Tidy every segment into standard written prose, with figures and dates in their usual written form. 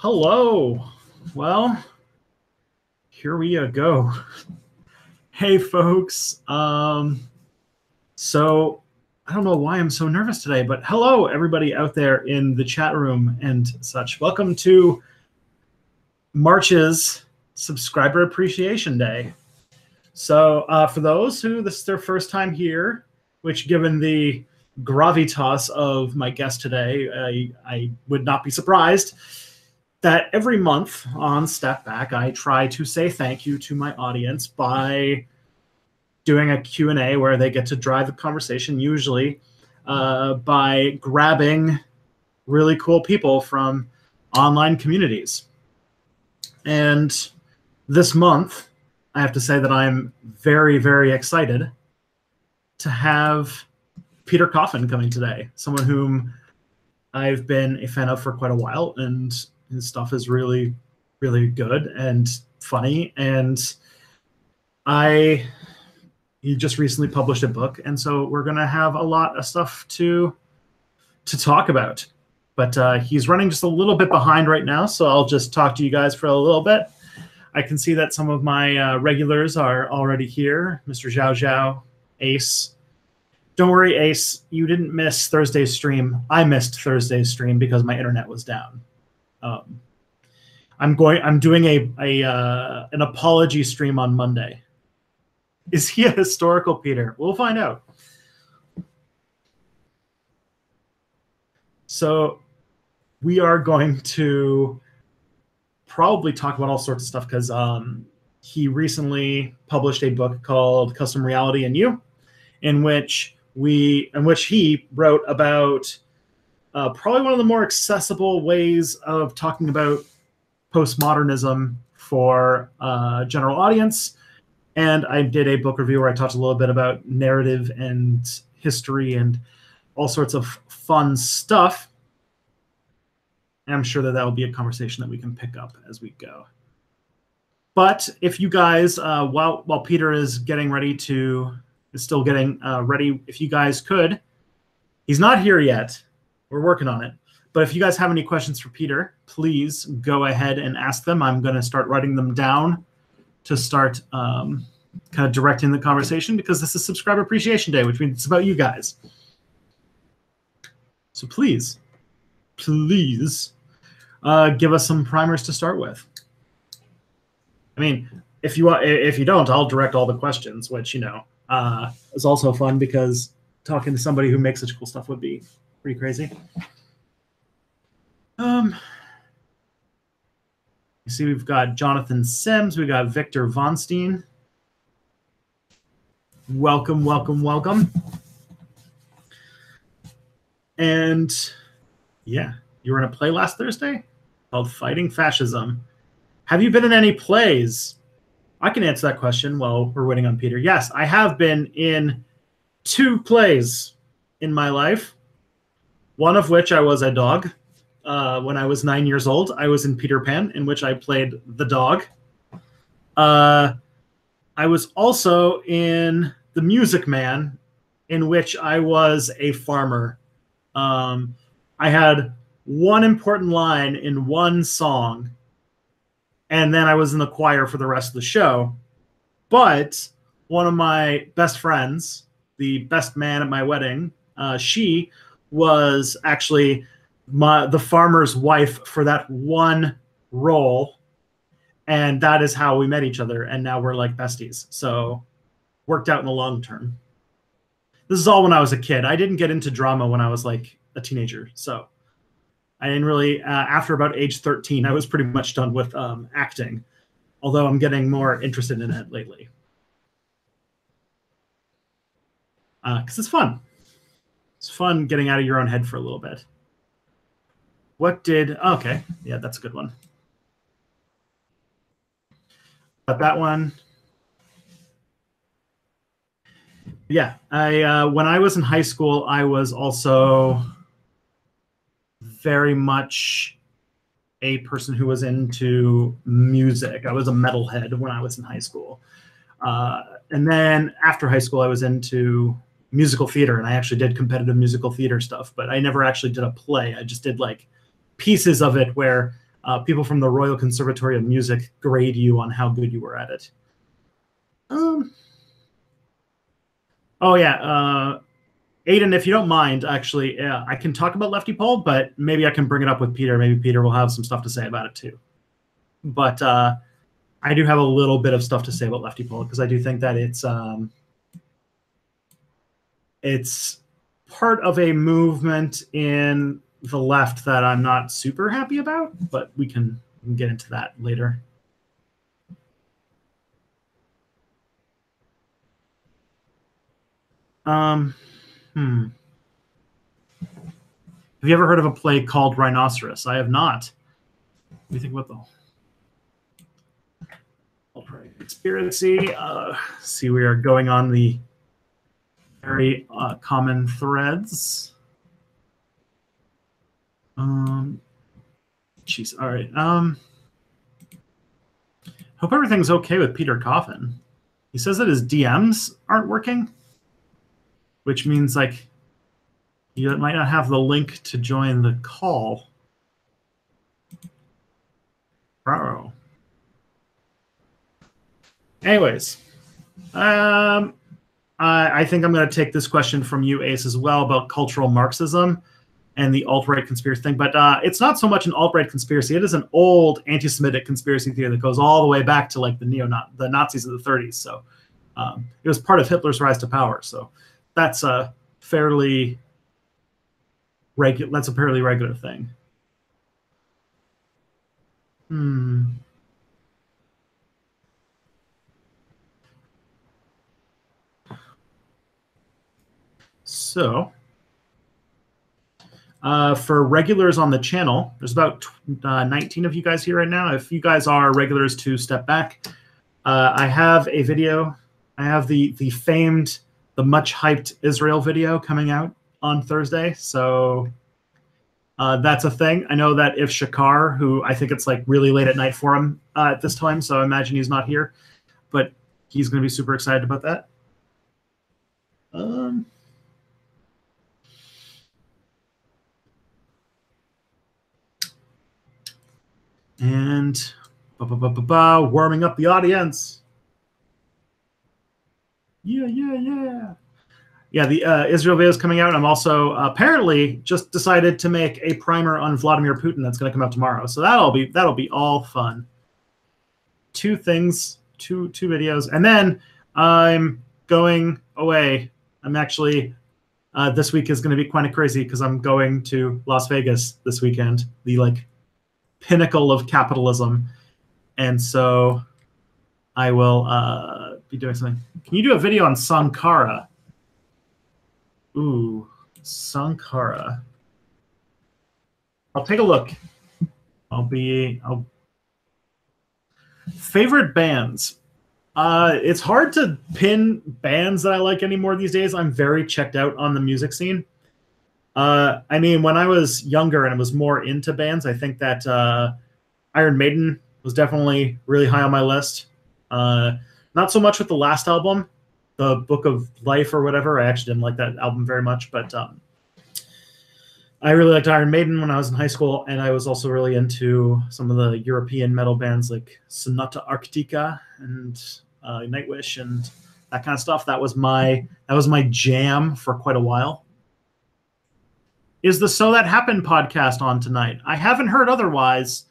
Hello. Well, here we go. Hey, folks. So I don't know why I'm so nervous today, but hello, everybody out there in the chat room and such. Welcome to March's Subscriber Appreciation Day. So for those who this is their first time here, which given the gravitas of my guest today, I would not be surprised that every month on Step Back, I try to say thank you to my audience by doing a Q&A where they get to drive the conversation, usually by grabbing really cool people from online communities. And this month, I have to say that I'm very, very excited to have Peter Coffin coming today, someone whom I've been a fan of for quite a while, and his stuff is really, really good and funny. And he just recently published a book, and so we're going to have a lot of stuff to talk about. But he's running just a little bit behind right now, so I'll just talk to you guys for a little bit. I can see that some of my regulars are already here. Mr. Zhao Zhao, Ace. Don't worry, Ace, you didn't miss Thursday's stream. I missed Thursday's stream because my internet was down. I'm doing an apology stream on Monday. Is he a historical Peter? We'll find out. So we are going to probably talk about all sorts of stuff because he recently published a book called Custom Reality and You, in which he wrote about probably one of the more accessible ways of talking about postmodernism for a general audience. And I did a book review where I talked a little bit about narrative and history and all sorts of fun stuff. And I'm sure that will be a conversation that we can pick up as we go. But if you guys, while Peter is getting ready is still getting ready, if you guys could, he's not here yet. We're working on it. But if you guys have any questions for Peter, please go ahead and ask them. I'm going to start writing them down to start kind of directing the conversation, because this is Subscriber Appreciation Day, which means it's about you guys. So please give us some primers to start with. I mean, if you don't, I'll direct all the questions, which, you know, is also fun because talking to somebody who makes such cool stuff would be pretty crazy. You see, we've got Jonathan Sims. We got Victor Von Steen. Welcome, welcome, welcome. And yeah, you were in a play last Thursday called Fighting Fascism. Have you been in any plays? I can answer that question while we're waiting on Peter. Yes, I have been in 2 plays in my life, one of which I was a dog. When I was 9 years old, I was in Peter Pan, in which I played the dog. I was also in The Music Man, in which I was a farmer. I had one important line in one song, and then I was in the choir for the rest of the show. But one of my best friends, the best man at my wedding, she was actually the farmer's wife for that one role, and that is how we met each other, and now we're like besties. So worked out in the long term. This is all when I was a kid. I didn't get into drama when I was like a teenager, so I didn't really after about age 13 I was pretty much done with acting, although I'm getting more interested in it lately because it's fun. It's fun getting out of your own head for a little bit. Okay, yeah, that's a good one. But that one, yeah, when I was in high school, I was also very much a person who was into music. I was a metalhead when I was in high school. And then after high school, I was into musical theater, and I actually did competitive musical theater stuff, but I never actually did a play. I just did like pieces of it where people from the Royal Conservatory of Music grade you on how good you were at it. Oh yeah, Aiden, if you don't mind, actually, I can talk about Lefty Pole, but maybe I can bring it up with Peter. Maybe Peter will have some stuff to say about it too. But I do have a little bit of stuff to say about Lefty Pole because I do think that it's part of a movement in the left that I'm not super happy about, but we can get into that later. Have you ever heard of a play called Rhinoceros? I have not. What do you think about the alt-right conspiracy? See, we are going on the very common threads. Jeez, all right. Hope everything's okay with Peter Coffin. He says that his DMs aren't working, which means like you might not have the link to join the call. Bro. Anyways, I think I'm going to take this question from you, Ace, as well about cultural Marxism and the alt-right conspiracy thing. But it's not so much an alt-right conspiracy. It is an old anti-Semitic conspiracy theory that goes all the way back to like the Nazis of the 30s. So it was part of Hitler's rise to power. So that's a fairly regular thing. So for regulars on the channel, there's about 19 of you guys here right now. If you guys are regulars, to step back. I have a video. I have the famed, the much hyped Israel video coming out on Thursday. So that's a thing. I know that if Shakar, who I think it's like really late at night for him at this time, so I imagine he's not here, but he's going to be super excited about that. And warming up the audience. Yeah. The Israel video is coming out. I'm also apparently just decided to make a primer on Vladimir Putin that's going to come out tomorrow. So that'll be all fun. Two things, two videos, and then I'm going away. I'm actually this week is going to be kind of crazy because I'm going to Las Vegas this weekend. The like pinnacle of capitalism, and so I will be doing something. Can you do a video on Sankara? Ooh, Sankara. I'll take a look. Favorite bands. It's hard to pin bands that I like anymore these days. I'm very checked out on the music scene. I mean, when I was younger and was more into bands, I think that Iron Maiden was definitely really high on my list. Not so much with the last album, the Book of Life or whatever. I actually didn't like that album very much, but I really liked Iron Maiden when I was in high school, and I was also really into some of the European metal bands like Sonata Arctica and Nightwish and that kind of stuff. That was my jam for quite a while. Is the So That Happened podcast on tonight? I haven't heard otherwise.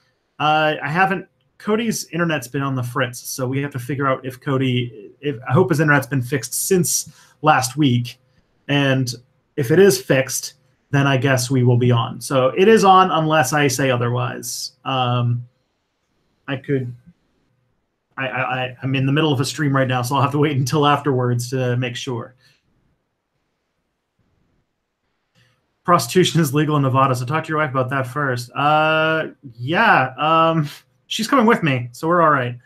Cody's internet's been on the fritz, so we have to figure out if I hope his internet's been fixed since last week. And if it is fixed, then I guess we will be on. So it is on unless I say otherwise. I'm in the middle of a stream right now, so I'll have to wait until afterwards to make sure. Prostitution is legal in Nevada, so talk to your wife about that first. Yeah, she's coming with me, so we're all right.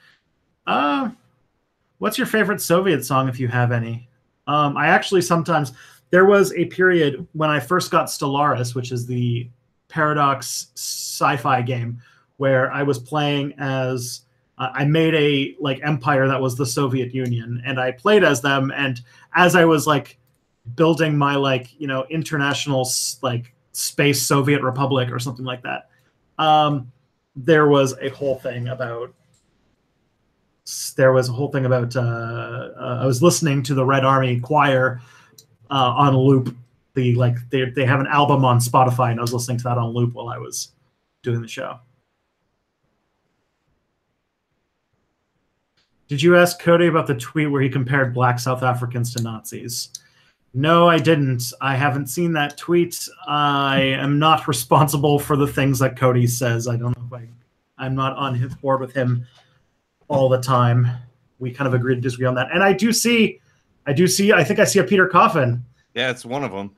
What's your favorite Soviet song, if you have any? I actually sometimes... There was a period when I first got Stellaris, which is the Paradox sci-fi game, where I was playing as... I made a empire that was the Soviet Union, and I played as them, and as I was building my international space Soviet Republic or something like that, there was a whole thing about. I was listening to the Red Army Choir on loop. They have an album on Spotify, and I was listening to that on loop while I was doing the show. Did you ask Cody about the tweet where he compared black South Africans to Nazis? No, I didn't. I haven't seen that tweet. I am not responsible for the things that Cody says. I don't know if I'm not on his board with him all the time. We kind of agree to disagree on that. And I think I see a Peter Coffin. Yeah, it's one of them.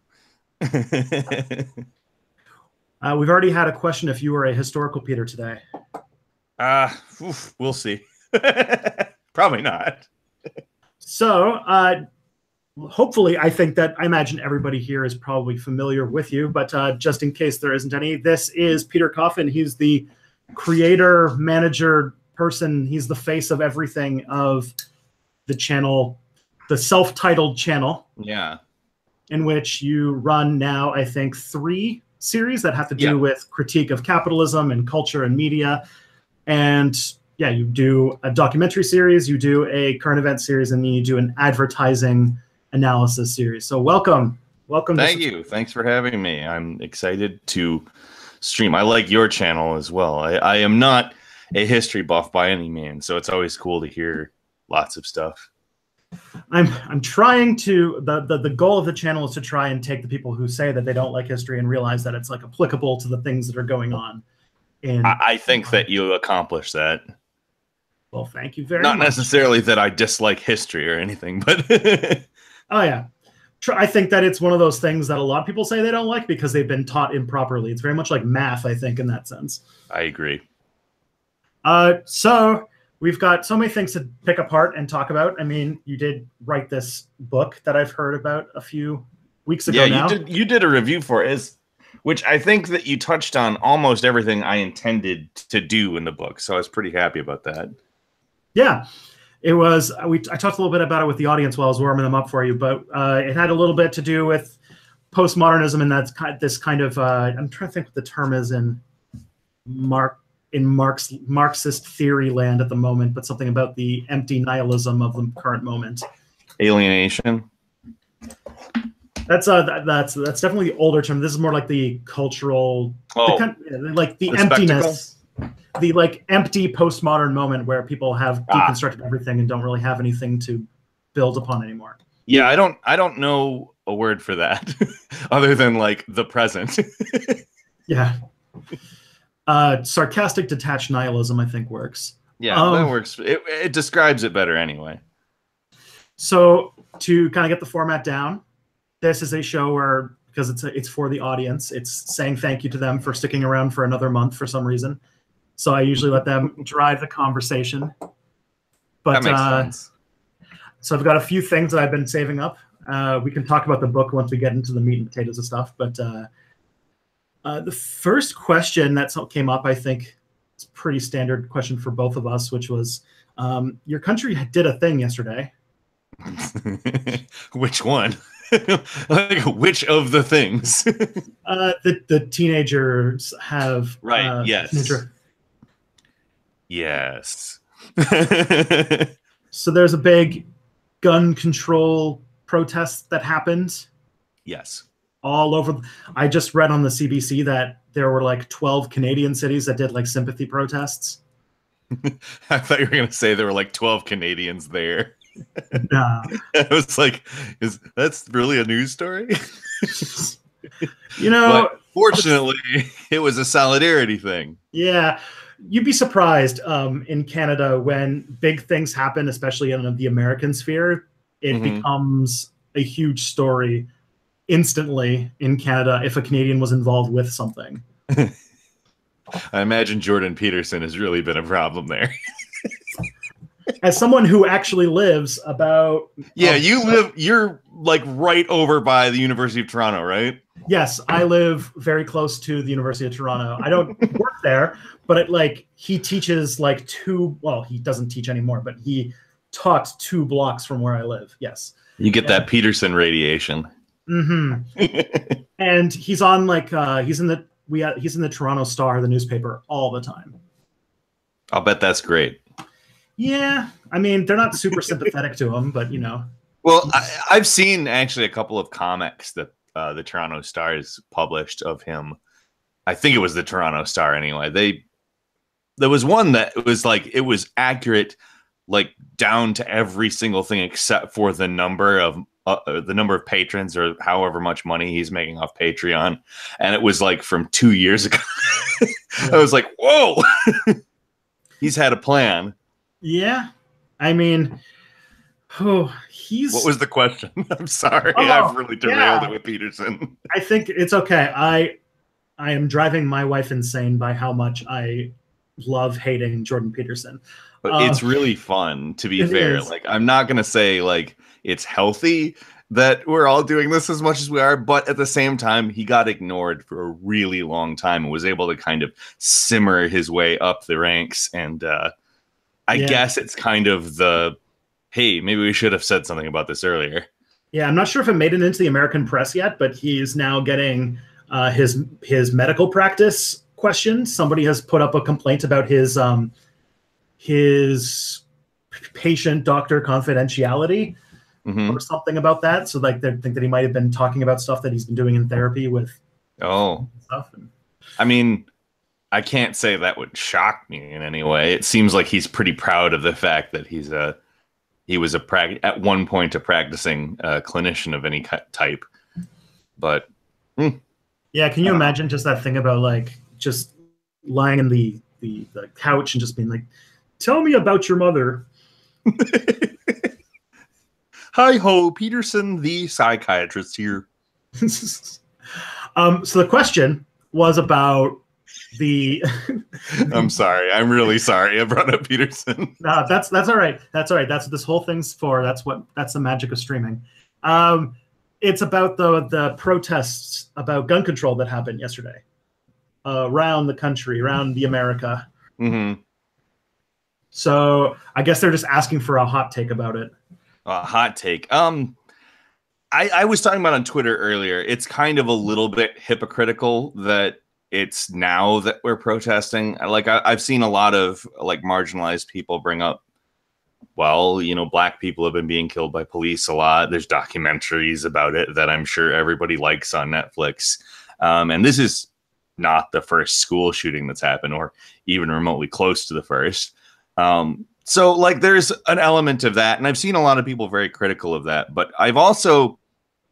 We've already had a question if you were a historical Peter today. We'll see. Probably not. So, hopefully, I imagine everybody here is probably familiar with you, but just in case there isn't any, this is Peter Coffin. He's the creator, manager, person. He's the face of everything of the channel, the self-titled channel. Yeah. In which you run now, I think, 3 series that have to do with critique of capitalism and culture and media. And yeah, you do a documentary series, you do a current event series, and then you do an advertising analysis series. So welcome. Thank you. Thanks for having me. I'm excited to stream. I like your channel as well. I am not a history buff by any means, so it's always cool to hear lots of stuff. I'm trying to the goal of the channel is to try and take the people who say that they don't like history and realize that it's like applicable to the things that are going on. And I think that you accomplished that. Well, thank you very much. Not necessarily that I dislike history or anything, but oh yeah, I think that it's one of those things that a lot of people say they don't like because they've been taught improperly. It's very much like math, I think, in that sense. I agree. So we've got so many things to pick apart and talk about. I mean, you did write this book that I've heard about a few weeks ago now. You did a review for it, which I think that you touched on almost everything I intended to do in the book. So I was pretty happy about that. Yeah, it was. I talked a little bit about it with the audience while I was warming them up for you, but it had a little bit to do with postmodernism, and that's this kind of. I'm trying to think what the term is in Marxist theory land at the moment, but something about the empty nihilism of the current moment. Alienation. That's definitely the older term. This is more like the cultural, the emptiness. The like empty postmodern moment where people have deconstructed everything and don't really have anything to build upon anymore. Yeah, I don't know a word for that other than like the present. Yeah. Sarcastic detached nihilism, I think, works. Yeah, that works. It describes it better anyway. So to kind of get the format down, this is a show where, because it's for the audience, it's saying thank you to them for sticking around for another month for some reason. So I usually let them drive the conversation. But, that makes sense. So I've got a few things that I've been saving up. We can talk about the book once we get into the meat and potatoes of stuff. But the first question that came up, I think, is a pretty standard question for both of us, which was, your country did a thing yesterday. Which one? Like, which of the things? The teenagers have... Right, yes. Yes. So there's a big gun control protest that happened. Yes. All over. I just read on the CBC that there were like 12 Canadian cities that did like sympathy protests. I thought you were going to say there were like 12 Canadians there. Nah. I was like, that's really a news story? You know, but fortunately, it was a solidarity thing. Yeah. You'd be surprised in Canada when big things happen, especially in the American sphere, it becomes a huge story instantly in Canada if a Canadian was involved with something. I imagine Jordan Peterson has really been a problem there. As someone who actually lives about... Yeah, you're like right over by the University of Toronto, right? Yes, I live very close to the University of Toronto. I don't work there, but he teaches like he doesn't teach anymore, but he taught 2 blocks from where I live. Yes. You get that Peterson radiation. And he's on he's in the Toronto Star, the newspaper, all the time. I'll bet that's great. Yeah, I mean, they're not super sympathetic to him, but you know. Well, I've seen actually a couple of comics that the Toronto Stars published of him. I think it was the Toronto Star anyway. There was one that was like, it was accurate, like down to every single thing except for the number of patrons or however much money he's making off Patreon, and it was like from 2 years ago. I was like, whoa, he's had a plan. Yeah, I mean, what was the question? I'm sorry, I've really derailed it with Peterson. I think it's okay. I am driving my wife insane by how much I love hating Jordan Peterson. But it's really fun, to be fair. Like, I'm not gonna say like it's healthy that we're all doing this as much as we are, but at the same time, he got ignored for a really long time and was able to kind of simmer his way up the ranks. And I guess it's kind of the, hey, maybe we should have said something about this earlier. Yeah, I'm not sure if it made it into the American press yet, but he's now getting his medical practice questioned. Somebody has put up a complaint about his patient-doctor confidentiality or something about that. So like they think that he might have been talking about stuff that he's been doing in therapy with stuff. I mean, I can't say that would shock me in any way. It seems like he's pretty proud of the fact that he was at one point a practicing clinician of any type. But yeah, can you imagine just that thing about like just lying in the couch and just being like, tell me about your mother. Hi ho, Peterson, the psychiatrist here. So the question was about the I'm sorry. I'm really sorry I brought up Peterson. No, that's all right. That's all right. That's what this whole thing's for. That's the magic of streaming. It's about the protests about gun control that happened yesterday around the country, around the America. So I guess they're just asking for a hot take about it. A hot take. I was talking about on Twitter earlier. It's kind of a little bit hypocritical that it's now that we're protesting. Like I've seen a lot of like marginalized people bring up, well, you know, black people have been being killed by police a lot. There's documentaries about it that I'm sure everybody likes on Netflix. And this is not the first school shooting that's happened or even remotely close to the first. So like there's an element of that. And I've seen a lot of people very critical of that. But I've also,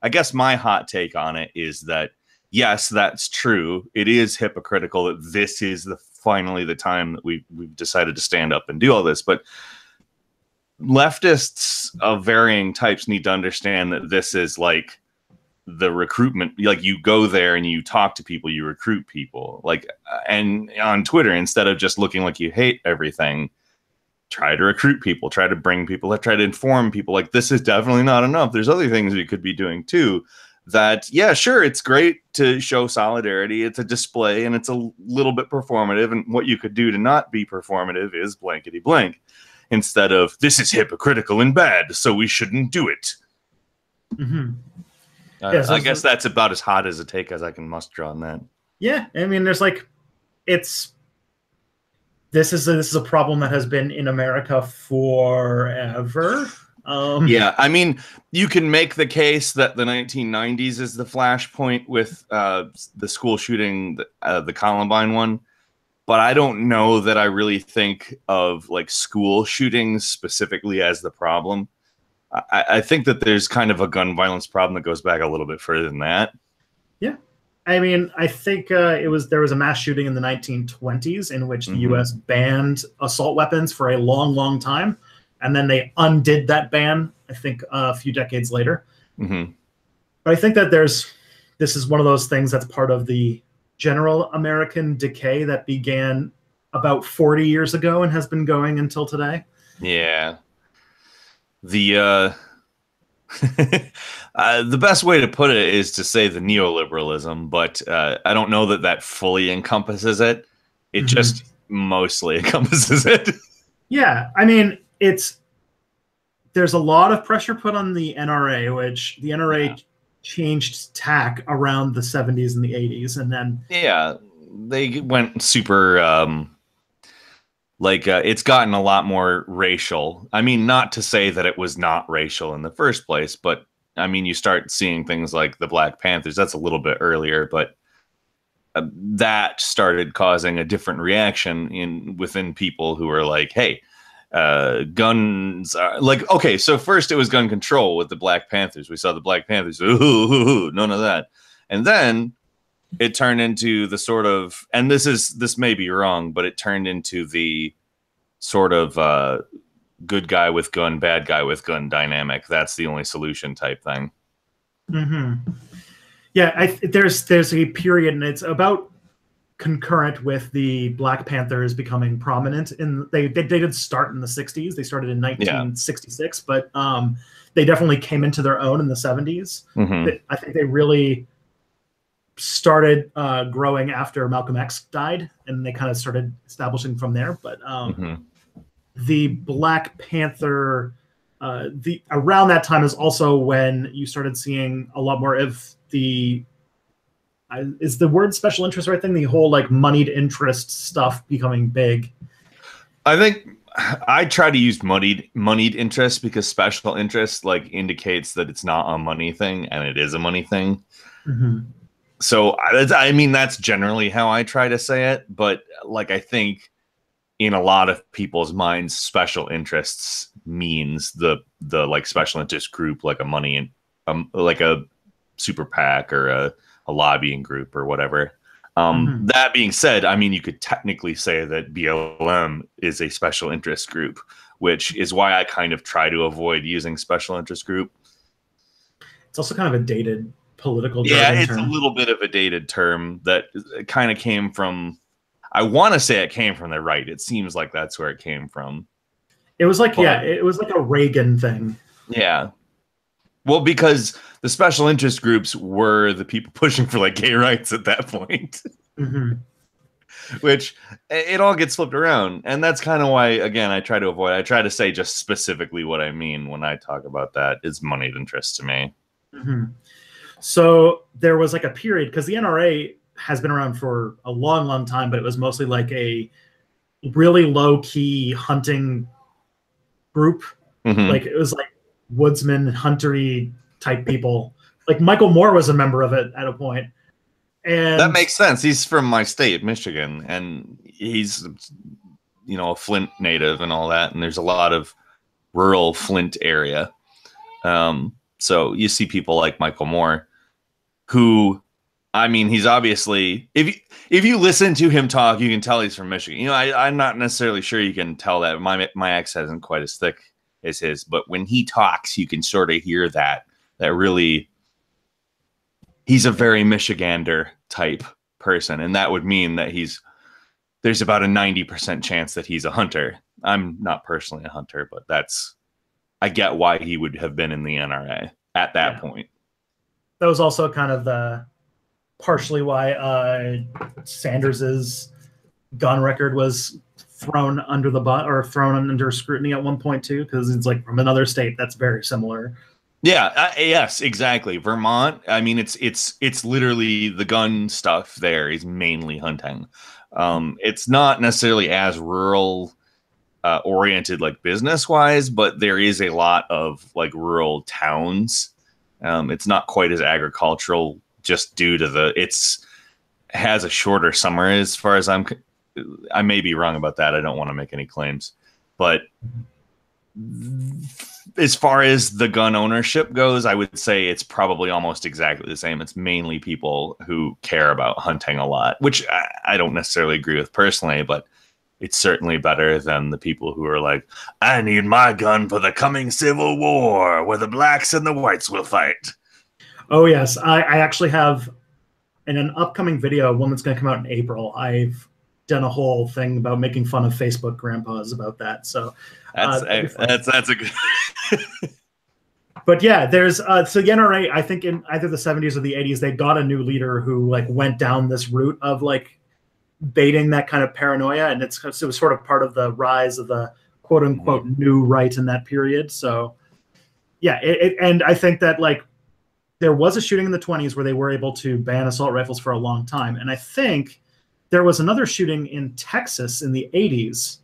I guess my hot take on it is that, yes, that's true. It is hypocritical that this is finally the time that we've decided to stand up and do all this. But leftists of varying types need to understand that this is like the recruitment. Like you go there and you talk to people, you recruit people. Like, and on Twitter, instead of just looking like you hate everything, try to recruit people, try to bring people, try to inform people. Like, this is definitely not enough. There's other things we could be doing too. That, yeah, sure, it's great to show solidarity. It's a display and it's a little bit performative. And what you could do to not be performative is blankety blank, instead of this is hypocritical and bad, so we shouldn't do it. I guess that's about as hot as a take as I can muster on that. Yeah, I mean, there's like, this is a problem that has been in America forever. Yeah, I mean, you can make the case that the 1990s is the flashpoint with the school shooting, the Columbine one, but I don't know that I really think of like school shootings specifically as the problem. I think that there's kind of a gun violence problem that goes back a little bit further than that. Yeah. I mean, I think there was a mass shooting in the 1920s in which the U.S. banned assault weapons for a long, long time. And then they undid that ban, I think, a few decades later. But I think that this is one of those things that's part of the general American decay that began about 40 years ago and has been going until today. Yeah. The the best way to put it is to say the neoliberalism, but I don't know that fully encompasses it. It just mostly encompasses it. Yeah, I mean, there's a lot of pressure put on the NRA, which the NRA changed tack around the 70s and the 80s, and then they went super Like it's gotten a lot more racial. I mean, not to say that it was not racial in the first place, but I mean, you start seeing things like the Black Panthers. That's a little bit earlier, but that started causing a different reaction within people who were like, "Hey, guns are like okay." So first it was gun control with the Black Panthers. We saw the Black Panthers, ooh, none of that, and then it turned into the sort of, and this may be wrong, but it turned into the sort of good guy with gun, bad guy with gun dynamic. That's the only solution type thing. Mm-hmm. Yeah, there's a period, and it's about concurrent with the Black Panthers becoming prominent. They did start in the 60s. They started in 1966, but they definitely came into their own in the 70s. Mm-hmm. I think they really started growing after Malcolm X died, and they kind of started establishing from there. But the Black Panther, around that time is also when you started seeing a lot more of the is the word special interest right thing? The whole like moneyed interest stuff becoming big. I think I try to use moneyed interest because special interest like indicates that it's not a money thing and it is a money thing. Mm-hmm. So I mean that's generally how I try to say it, but like I think in a lot of people's minds, special interests means the like special interest group, like a money and like a super PAC or a lobbying group or whatever. That being said, I mean, you could technically say that BLM is a special interest group, which is why I kind of try to avoid using special interest group. It's also kind of a dated political term. Yeah, it's term. A little bit of a dated term that kind of came from, I want to say it came from the right. It seems like that's where it came from. It was like, it was like a Reagan thing. Yeah. Well, because the special interest groups were the people pushing for like gay rights at that point, which it all gets flipped around. And that's kind of why, again, I try to avoid, I try to say just specifically what I mean when I talk about that is moneyed interest to me. So there was like a period, because the NRA has been around for a long, long time, but it was mostly like a really low key hunting group. Like it was like woodsman, huntery type people. Like Michael Moore was a member of it at a point. And that makes sense. He's from my state, Michigan, and he's, you know, a Flint native and all that. And there's a lot of rural Flint area. So you see people like Michael Moore, who, I mean, he's obviously, if you listen to him talk, you can tell he's from Michigan. You know, I'm not necessarily sure you can tell that. My accent isn't quite as thick as his, but when he talks, you can sort of hear that really, he's a very Michigander type person. And that would mean that there's about a 90% chance that he's a hunter. I'm not personally a hunter, but I get why he would have been in the NRA at that point. That was also kind of partially why Sanders's gun record was thrown under the bus or thrown under scrutiny at one point too, because it's like from another state that's very similar. Yeah. Yes, exactly. Vermont. I mean, it's literally the gun stuff there is mainly hunting. It's not necessarily as rural oriented like business wise, but there is a lot of like rural towns. It's not quite as agricultural just due to has a shorter summer as far as I may be wrong about that. I don't want to make any claims, but as far as the gun ownership goes, I would say it's probably almost exactly the same. It's mainly people who care about hunting a lot, which I don't necessarily agree with personally, but it's certainly better than the people who are like, I need my gun for the coming Civil War where the blacks and the whites will fight. Oh, yes. I actually have in an upcoming video, one that's going to come out in April, I've done a whole thing about making fun of Facebook grandpas about that. So that's a good. But yeah, there's so the NRA, I think in either the 70s or the 80s, they got a new leader who like went down this route of like baiting that kind of paranoia, and it was sort of part of the rise of the quote unquote new right in that period. So yeah, and I think that like there was a shooting in the 20s where they were able to ban assault rifles for a long time, and I think there was another shooting in Texas in the 80s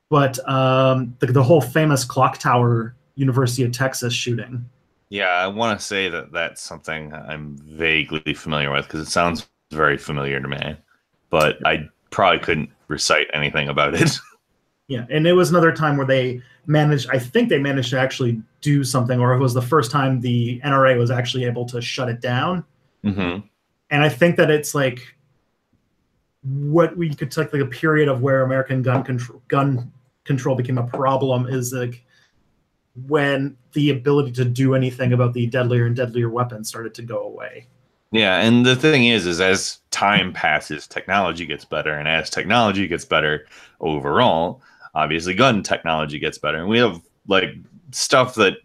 but the whole famous clock tower University of Texas shooting. Yeah, I want to say that that's something I'm vaguely familiar with because it sounds very familiar to me, but I probably couldn't recite anything about it. Yeah, and it was another time where they managed. I think they managed to actually do something, or it was the first time the NRA was actually able to shut it down. Hmm. And I think that it's like what we could take like a period of where American gun control became a problem is like when the ability to do anything about the deadlier and deadlier weapons started to go away. Yeah, and the thing is as time passes, technology gets better, and as technology gets better overall, obviously gun technology gets better, and we have like stuff that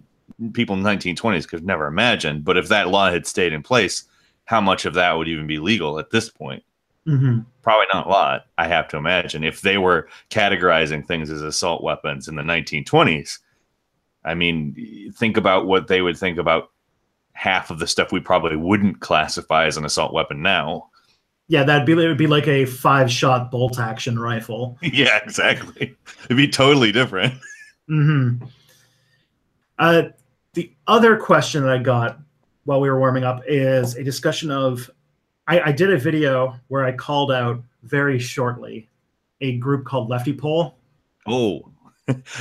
people in the 1920s could never imagine. But if that law had stayed in place, how much of that would even be legal at this point? Mm-hmm. Probably not a lot, I have to imagine. If they were categorizing things as assault weapons in the 1920s, I mean, think about what they would think about half of the stuff we probably wouldn't classify as an assault weapon now. Yeah, it would be like a 5-shot bolt action rifle. Yeah, exactly. It'd be totally different. Mm-hmm. Uh, the other question that I got while we were warming up is a discussion of I did a video where I called out very shortly a group called Lefty Pole. Oh,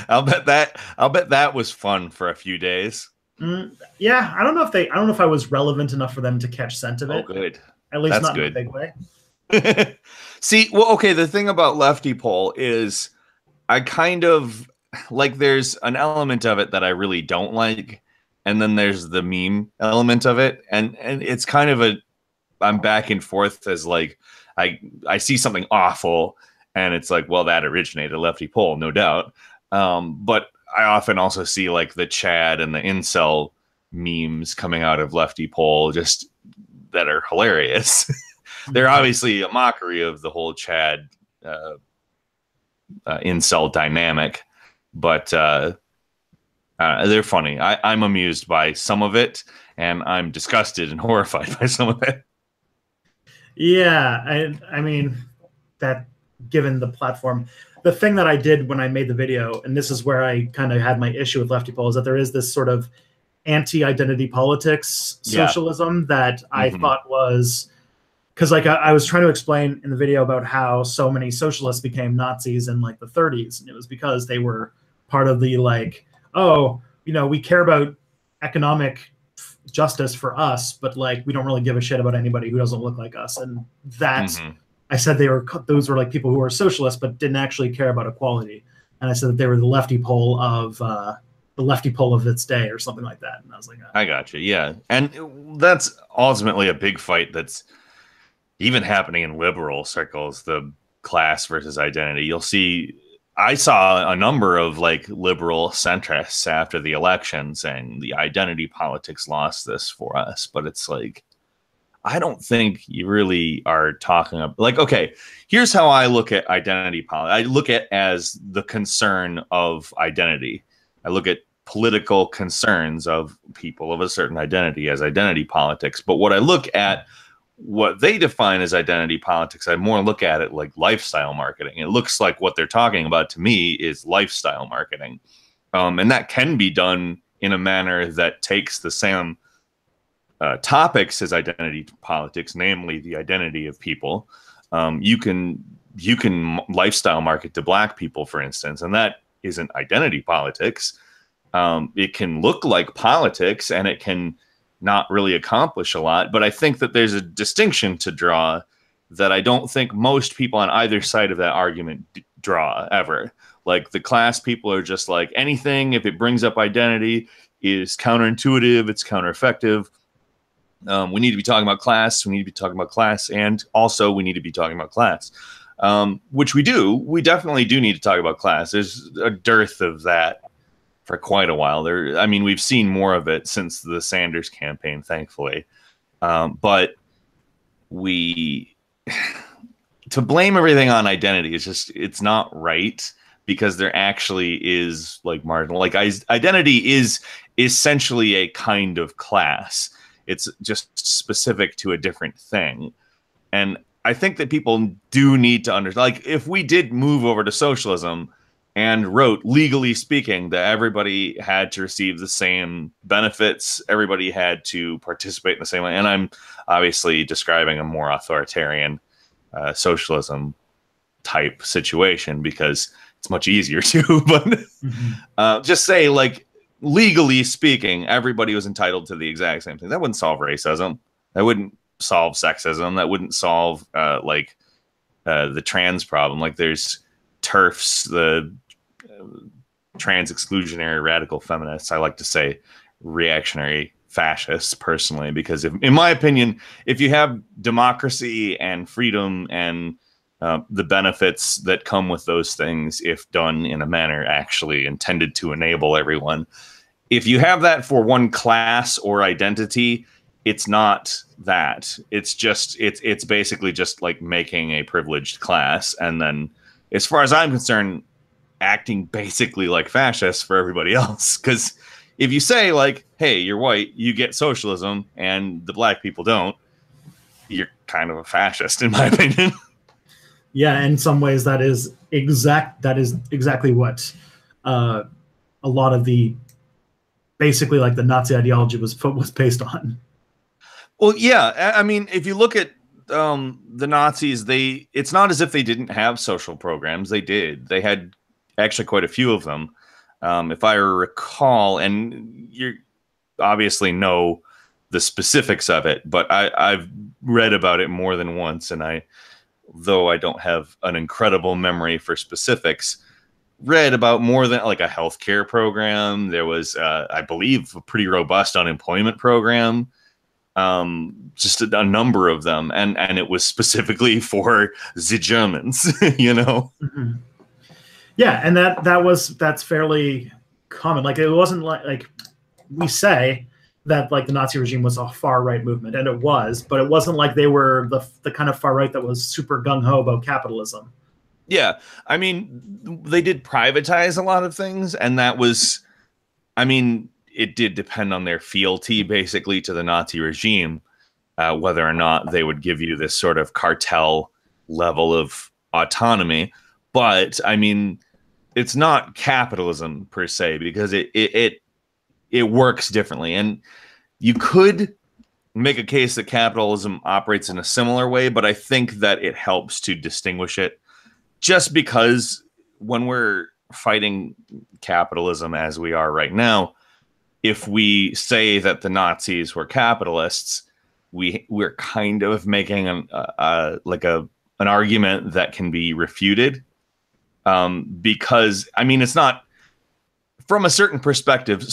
I'll bet that was fun for a few days. Yeah, I don't know if I was relevant enough for them to catch scent of Oh, it. good. At least That's not in a good. big way. See, well, okay, the thing about Lefty Pole is I kind of like there's an element of it that I really don't like, and then there's the meme element of it, and it's kind of a I'm back and forth as like I see something awful and it's like, well, that originated Lefty Pole, no doubt. But I often also see like the Chad and the incel memes coming out of Lefty Pole just that are hilarious. They're obviously a mockery of the whole Chad incel dynamic, but they're funny. I'm amused by some of it, and I'm disgusted and horrified by some of it. Yeah, I mean that given the platform, the thing that I did when I made the video, and this is where I kind of had my issue with Lefty Pole, is that there is this sort of anti-identity politics Yeah. socialism that I Mm-hmm. thought was because like I was trying to explain in the video about how so many socialists became Nazis in like the 30s, and it was because they were part of the like, oh, we care about economic justice for us, but like we don't really give a shit about anybody who doesn't look like us. And that Mm-hmm. I said those were like people who were socialists but didn't actually care about equality. And I said that they were the lefty pole of its day or something like that. And I was like, I got you. Yeah. And that's ultimately a big fight that's even happening in liberal circles, the class versus identity. You'll see, I saw a number of like liberal centrists after the election saying the identity politics lost this for us. But it's like, I don't think you really are talking about, like, okay, here's how I look at identity politics. I look at as the concern of identity. I look at political concerns of people of a certain identity as identity politics. But what I look at, what they define as identity politics, I more look at it like lifestyle marketing. It looks like what they're talking about to me is lifestyle marketing. And that can be done in a manner that takes the same topics as identity politics, namely the identity of people. You can lifestyle market to black people, for instance, and that isn't identity politics. It can look like politics, and it can not really accomplish a lot. But I think that there's a distinction to draw that I don't think most people on either side of that argument draw ever. Like the class people are just like anything, if it brings up identity, is counterintuitive, it's counter-effective. We need to be talking about class. We need to be talking about class. And also we need to be talking about class, which we do. We definitely do need to talk about class. There's a dearth of that for quite a while. I mean, we've seen more of it since the Sanders campaign, thankfully. But to blame everything on identity is just, it's not right, because there actually is like marginal, like identity is essentially a kind of class. It's just specific to a different thing. And I think that people do need to understand, like, if we did move over to socialism, and wrote, legally speaking, that everybody had to receive the same benefits. Everybody had to participate in the same way. And I'm obviously describing a more authoritarian socialism type situation because it's much easier to. But just say, like, legally speaking, everybody was entitled to the exact same thing. That wouldn't solve racism. That wouldn't solve sexism. That wouldn't solve the trans problem. Like, there's TERFs, the trans exclusionary radical feminists. I like to say reactionary fascists, personally, because in my opinion, if you have democracy and freedom and the benefits that come with those things, if done in a manner actually intended to enable everyone, if you have that for one class or identity, it's not that. It's just it's basically just like making a privileged class, and then, as far as I'm concerned, acting basically like fascists for everybody else. Because if you say, like, hey, you're white, you get socialism, and the black people don't, you're kind of a fascist, in my opinion. Yeah, in some ways, that is exactly what a lot of the, basically, like, the Nazi ideology was based on. Well, yeah, I mean, if you look at the Nazis, it's not as if they didn't have social programs. They did. They had actually quite a few of them. If I recall, and you obviously know the specifics of it, but I've read about it more than once, and though I don't have an incredible memory for specifics, read about more than like a healthcare program. There was, I believe, a pretty robust unemployment program. Just a number of them, and it was specifically for the Germans, you know. Mm-hmm. Yeah, and that's fairly common. Like, it wasn't like we say that, like, the Nazi regime was a far right movement, and it was, but it wasn't like they were the kind of far right that was super gung ho about capitalism. Yeah, I mean, they did privatize a lot of things, and that was, I mean, it did depend on their fealty, basically, to the Nazi regime, whether or not they would give you this sort of cartel level of autonomy. But I mean, it's not capitalism per se, because it works differently, and you could make a case that capitalism operates in a similar way, but I think that it helps to distinguish it, just because when we're fighting capitalism as we are right now, if we say that the Nazis were capitalists, we're kind of making an argument that can be refuted, because, I mean, it's not, from a certain perspective,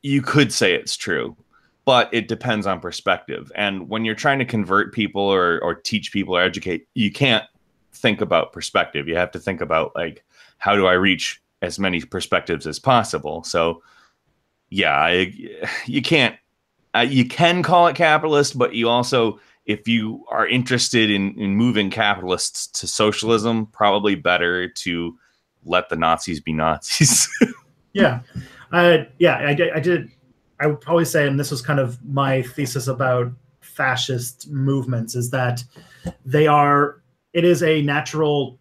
you could say it's true, but it depends on perspective. And when you're trying to convert people or teach people or educate, you can't think about perspective. You have to think about, like, how do I reach as many perspectives as possible? So yeah, you can't, you can call it capitalist, but you also, if you are interested in moving capitalists to socialism, probably better to let the Nazis be Nazis. Yeah. I did. I would probably say, and this was kind of my thesis about fascist movements, is that it is a natural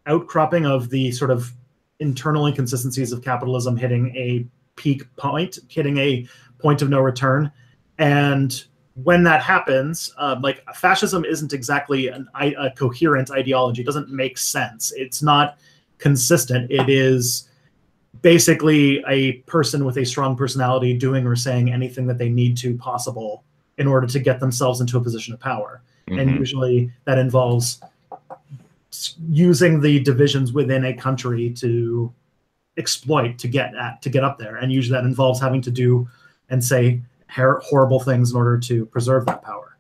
outcropping of the sort of internal inconsistencies of capitalism hitting a peak point, hitting a point of no return. And when that happens, like, fascism isn't exactly a coherent ideology. It doesn't make sense. It's not consistent. It is basically a person with a strong personality doing or saying anything that they need to possible in order to get themselves into a position of power. Mm-hmm. And usually that involves using the divisions within a country to exploit to get up there, and usually that involves having to do and say horrible things in order to preserve that power,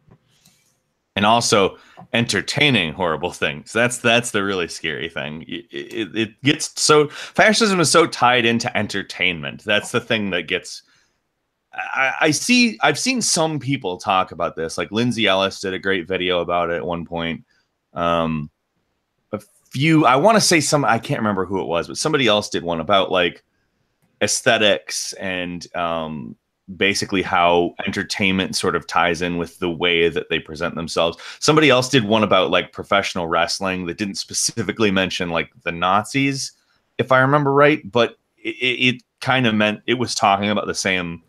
and also entertaining horrible things. That's the really scary thing. It gets so, fascism is so tied into entertainment. That's the thing that gets, I've seen some people talk about this, like Lindsay Ellis did a great video about it at one point. I want to say I can't remember who it was, but somebody else did one about, like, aesthetics and basically how entertainment sort of ties in with the way that they present themselves. Somebody else did one about, like, professional wrestling that didn't specifically mention, like, the Nazis, if I remember right, but it kind of meant it was talking about the same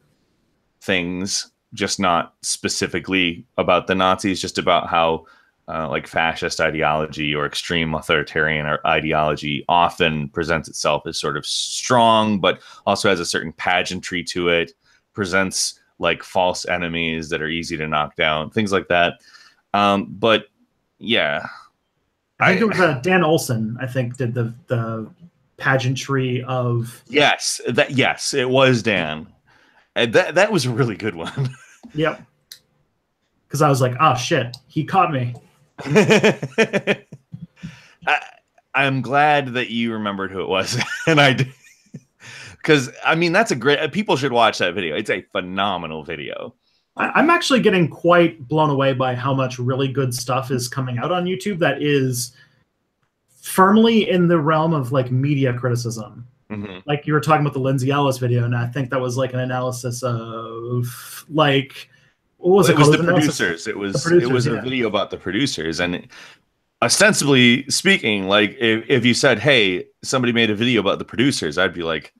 things, just not specifically about the Nazis, just about how like fascist ideology or extreme authoritarian ideology often presents itself as sort of strong, but also has a certain pageantry to it, presents like false enemies that are easy to knock down, things like that. But yeah, I think it was Dan Olson, I think, did the pageantry of. Yes, it was Dan. And that was a really good one. Yep. Because I was like, oh shit, he caught me. I'm glad that you remembered who it was, and I did. Because I mean, that's a great. People should watch that video. It's a phenomenal video. I'm actually getting quite blown away by how much really good stuff is coming out on YouTube that is firmly in the realm of like media criticism. Mm-hmm. Like you were talking about the Lindsay Ellis video, and I think that was like an analysis of like what was it? It was called? the producers. It was a video about the producers, and ostensibly speaking, like if you said, "Hey, somebody made a video about the producers," I'd be like,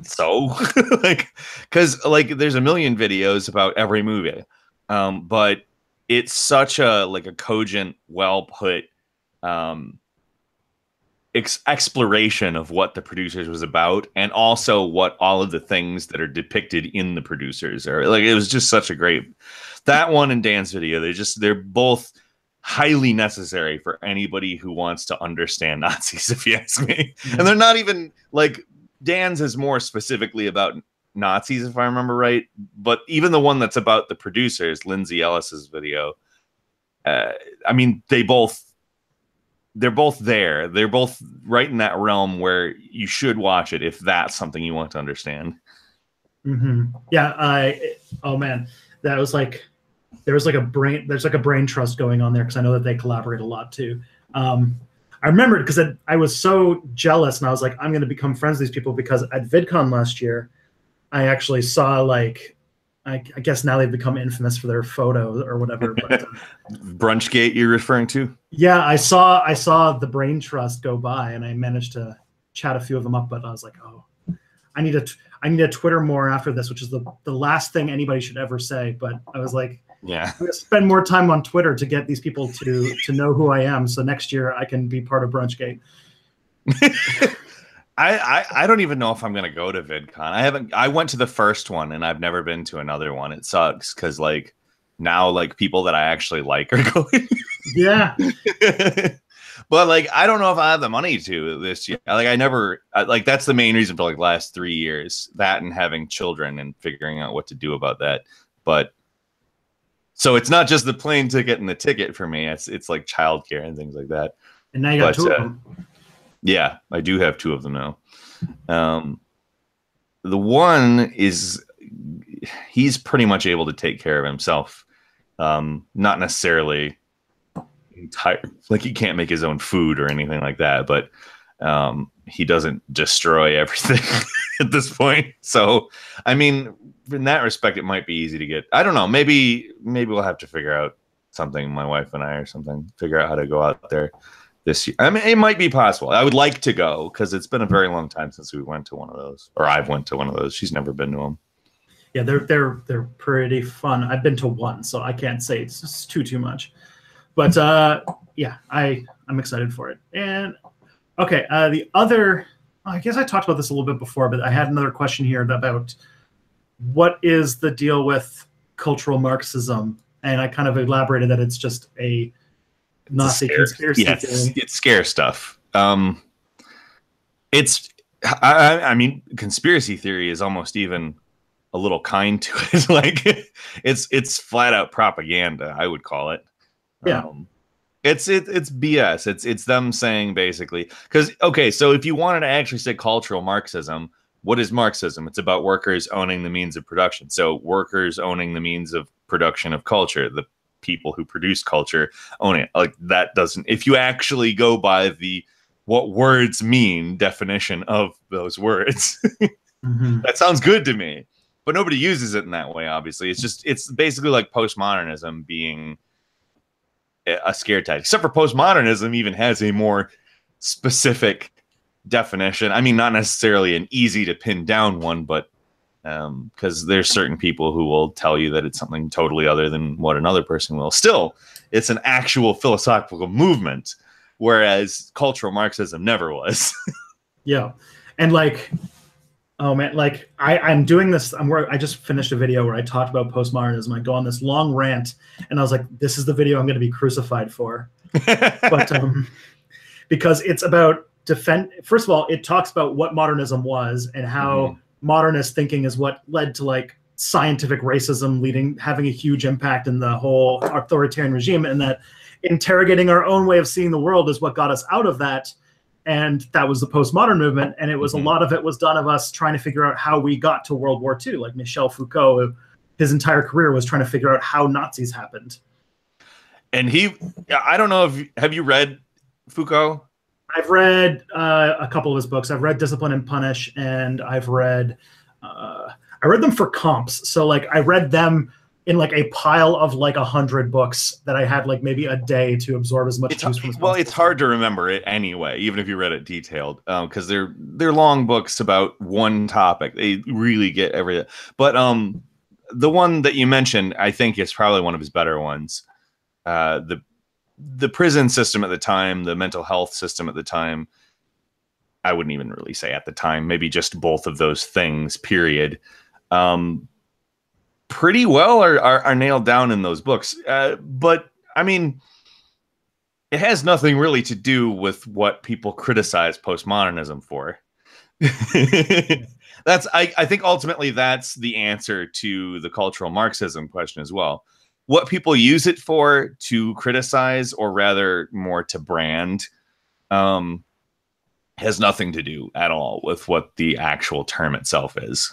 so like, because like there's a million videos about every movie, but it's such a like a cogent, well put exploration of what the producers was about, and also what all of the things that are depicted in the producers are. Like it was just such a great, that one and Dan's video. They're both highly necessary for anybody who wants to understand Nazis, if you ask me. Mm-hmm. And they're not even like, Dan's is more specifically about Nazis, if I remember right. But even the one that's about the producers, Lindsay Ellis's video, I mean, they're both there. They're both right in that realm where you should watch it if that's something you want to understand. Mm-hmm. Yeah. Oh man, that was like, there's like a brain trust going on there, because I know that they collaborate a lot too. I remembered because I was so jealous, and I was like, I'm going to become friends with these people, because at VidCon last year, I actually saw like, I guess now they've become infamous for their photo or whatever. But, Brunchgate you're referring to? Yeah, I saw the Brain Trust go by, and I managed to chat a few of them up. But I was like, oh, I need to Twitter more after this, which is the last thing anybody should ever say. But I was like, yeah, I'm gonna spend more time on Twitter to get these people to know who I am, so next year I can be part of Brunchgate. I don't even know if I'm gonna go to VidCon. I went to the first one, and I've never been to another one. It sucks because like now like people that I actually like are going. Yeah. But like I don't know if I have the money to this year. Like like that's the main reason for like last 3 years, that and having children and figuring out what to do about that. But so it's not just the plane ticket and the ticket for me. It's like childcare and things like that. And now you got 2 of them. Yeah, I do have 2 of them now. The one is, he's pretty much able to take care of himself. Not necessarily entire, like he can't make his own food or anything like that, but he doesn't destroy everything at this point. So, I mean, in that respect, it might be easy to get. I don't know. Maybe we'll have to figure out something, my wife and I, or something. Figure out how to go out there this year. I mean, it might be possible. I would like to go because it's been a very long time since we went to one of those, or I've went to one of those. She's never been to them. Yeah, they're pretty fun. I've been to one, so I can't say it's just too much. But yeah, I'm excited for it. And okay, the other, I guess I talked about this a little bit before, but I had another question here about what is the deal with cultural Marxism, and I kind of elaborated that it's just a Nazi conspiracy theory. It's scare stuff. I mean, conspiracy theory is almost even a little kind to it. Like it's flat out propaganda, I would call it. Yeah. It's BS. It's them saying basically, because okay, so if you wanted to actually say cultural Marxism, what is Marxism? It's about workers owning the means of production. So workers owning the means of production of culture. The people who produce culture own it. Like that doesn't, if you actually go by the what words mean definition of those words, mm-hmm. That sounds good to me. But nobody uses it in that way, obviously. It's basically like postmodernism being a scare tactic. Except for postmodernism even has a more specific definition. I mean, not necessarily an easy to pin down one, but because there's certain people who will tell you that it's something totally other than what another person will. Still, it's an actual philosophical movement, whereas cultural Marxism never was. Yeah. And like, oh man, like I'm doing this. I just finished a video where I talked about postmodernism. I go on this long rant, and I was like, "This is the video I'm going to be crucified for," but because it's about First of all, it talks about what modernism was and how modernist thinking is what led to like scientific racism, having a huge impact in the whole authoritarian regime, and that interrogating our own way of seeing the world is what got us out of that. And that was the postmodern movement. And it was a lot of it was done of us trying to figure out how we got to World War II. Like Michel Foucault, his entire career was trying to figure out how Nazis happened. And I don't know have you read Foucault? I've read a couple of his books. I've read Discipline and Punish, and I read them for comps. So like I read them in like a pile of like 100 books that I had like maybe a day to absorb as much juice from as possible. Well, it's hard to remember it anyway, even if you read it detailed, because they're long books about one topic. They really get everything. But the one that you mentioned, I think, is probably one of his better ones. The prison system at the time, the mental health system at the time. I wouldn't even really say at the time, maybe just both of those things, period. Pretty well are nailed down in those books. But I mean, it has nothing really to do with what people criticize postmodernism for. I think ultimately that's the answer to the cultural Marxism question as well. What people use it for, to criticize, or rather more to brand, has nothing to do at all with what the actual term itself is.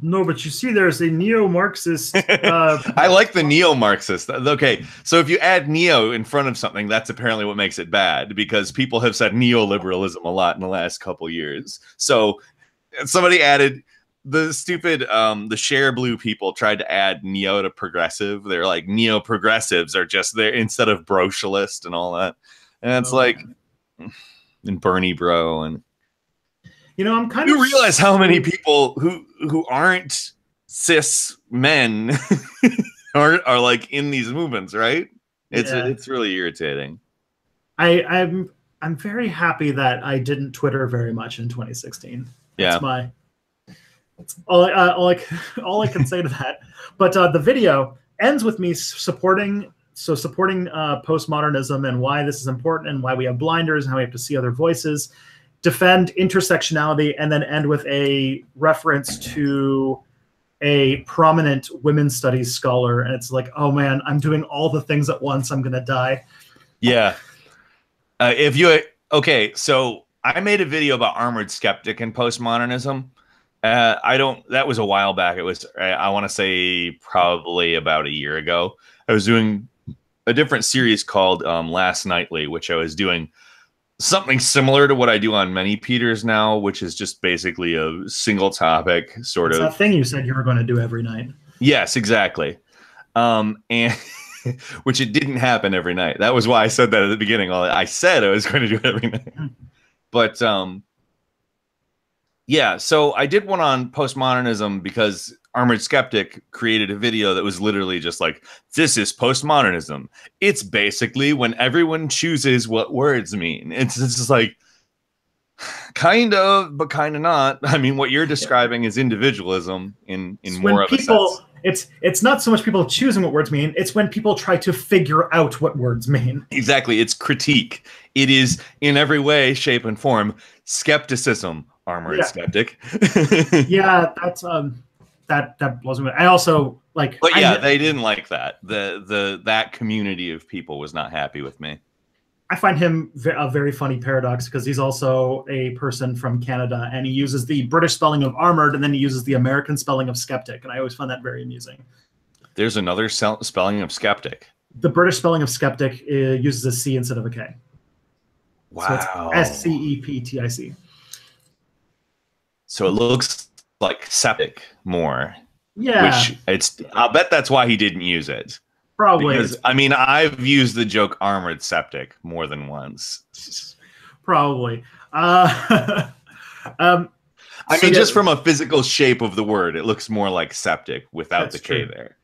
No, but you see, there's a neo-Marxist. I like the neo-Marxist. Okay, so if you add neo in front of something, that's apparently what makes it bad, because people have said neoliberalism a lot in the last couple years. So somebody added the stupid, the Share Blue people tried to add neo to progressive. They're like, neo-progressives are just there instead of brocialist and all that. And it's and Bernie bro and. You know, I'm kind of. You realize how many people who aren't cis men are like in these movements, right? It's really irritating. I'm very happy that I didn't Twitter very much in 2016. That's all I can say to that. But the video ends with me supporting postmodernism and why this is important and why we have blinders and how we have to see other voices. Defend intersectionality, and then end with a reference to a prominent women's studies scholar. And it's like, oh man, I'm doing all the things at once. I'm going to die. Yeah. So I made a video about armored skeptic and postmodernism. That was a while back. It was, I want to say probably about a year ago. I was doing a different series called Last Nightly, which I was doing something similar to what I do on Many Peters now, which is just basically a single topic sort of. That thing you said you were going to do every night. Yes, exactly. And which it didn't happen every night. That was why I said that at the beginning. I said I was going to do it every night. But yeah, so I did one on postmodernism because Armored Skeptic created a video that was literally just like, this is postmodernism. It's basically when everyone chooses what words mean. It's just like, kind of, but kind of not. I mean, what you're describing is individualism in more of a sense. It's not so much people choosing what words mean. It's when people try to figure out what words mean. Exactly. It's critique. It is in every way, shape, and form skepticism. Armored Skeptic. Yeah, that's that blows me away. I also like. But yeah, they didn't like that. That community of people was not happy with me. I find him a very funny paradox because he's also a person from Canada, and he uses the British spelling of armored, and then he uses the American spelling of skeptic, and I always find that very amusing. There's another spelling of skeptic. The British spelling of skeptic uses a C instead of a K. Wow. So it's SCEPTIC. So it looks like septic more. Yeah. I'll bet that's why he didn't use it. Probably. Because, I mean, I've used the joke armored septic more than once. Probably. Uh, um, I so mean, yeah, just from a physical shape of the word, it looks more like septic without that's the K true. there.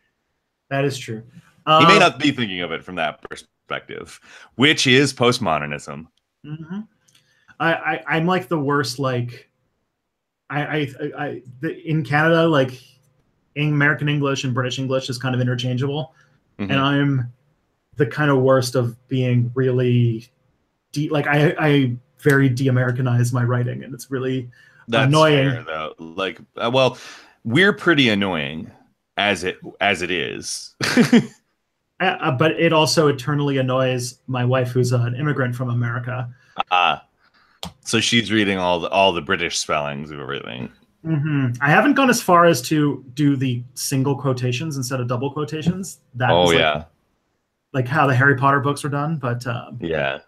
That is true. He may Um, not be thinking of it from that perspective, which is postmodernism. mhm. I'm like the worst. Like in Canada, like in American English and British English is kind of interchangeable, and Mm-hmm. I'm the kind of worst of being really like I very de-Americanize my writing, and it's really That's annoying. fair though. Like, well, we're pretty annoying as it is. But it also eternally annoys my wife, who's an immigrant from America. Ah, so she's reading all the British spellings of everything. I haven't gone as far as to do the single quotations instead of double quotations. That Oh is yeah, like how the Harry Potter books are done. But yeah,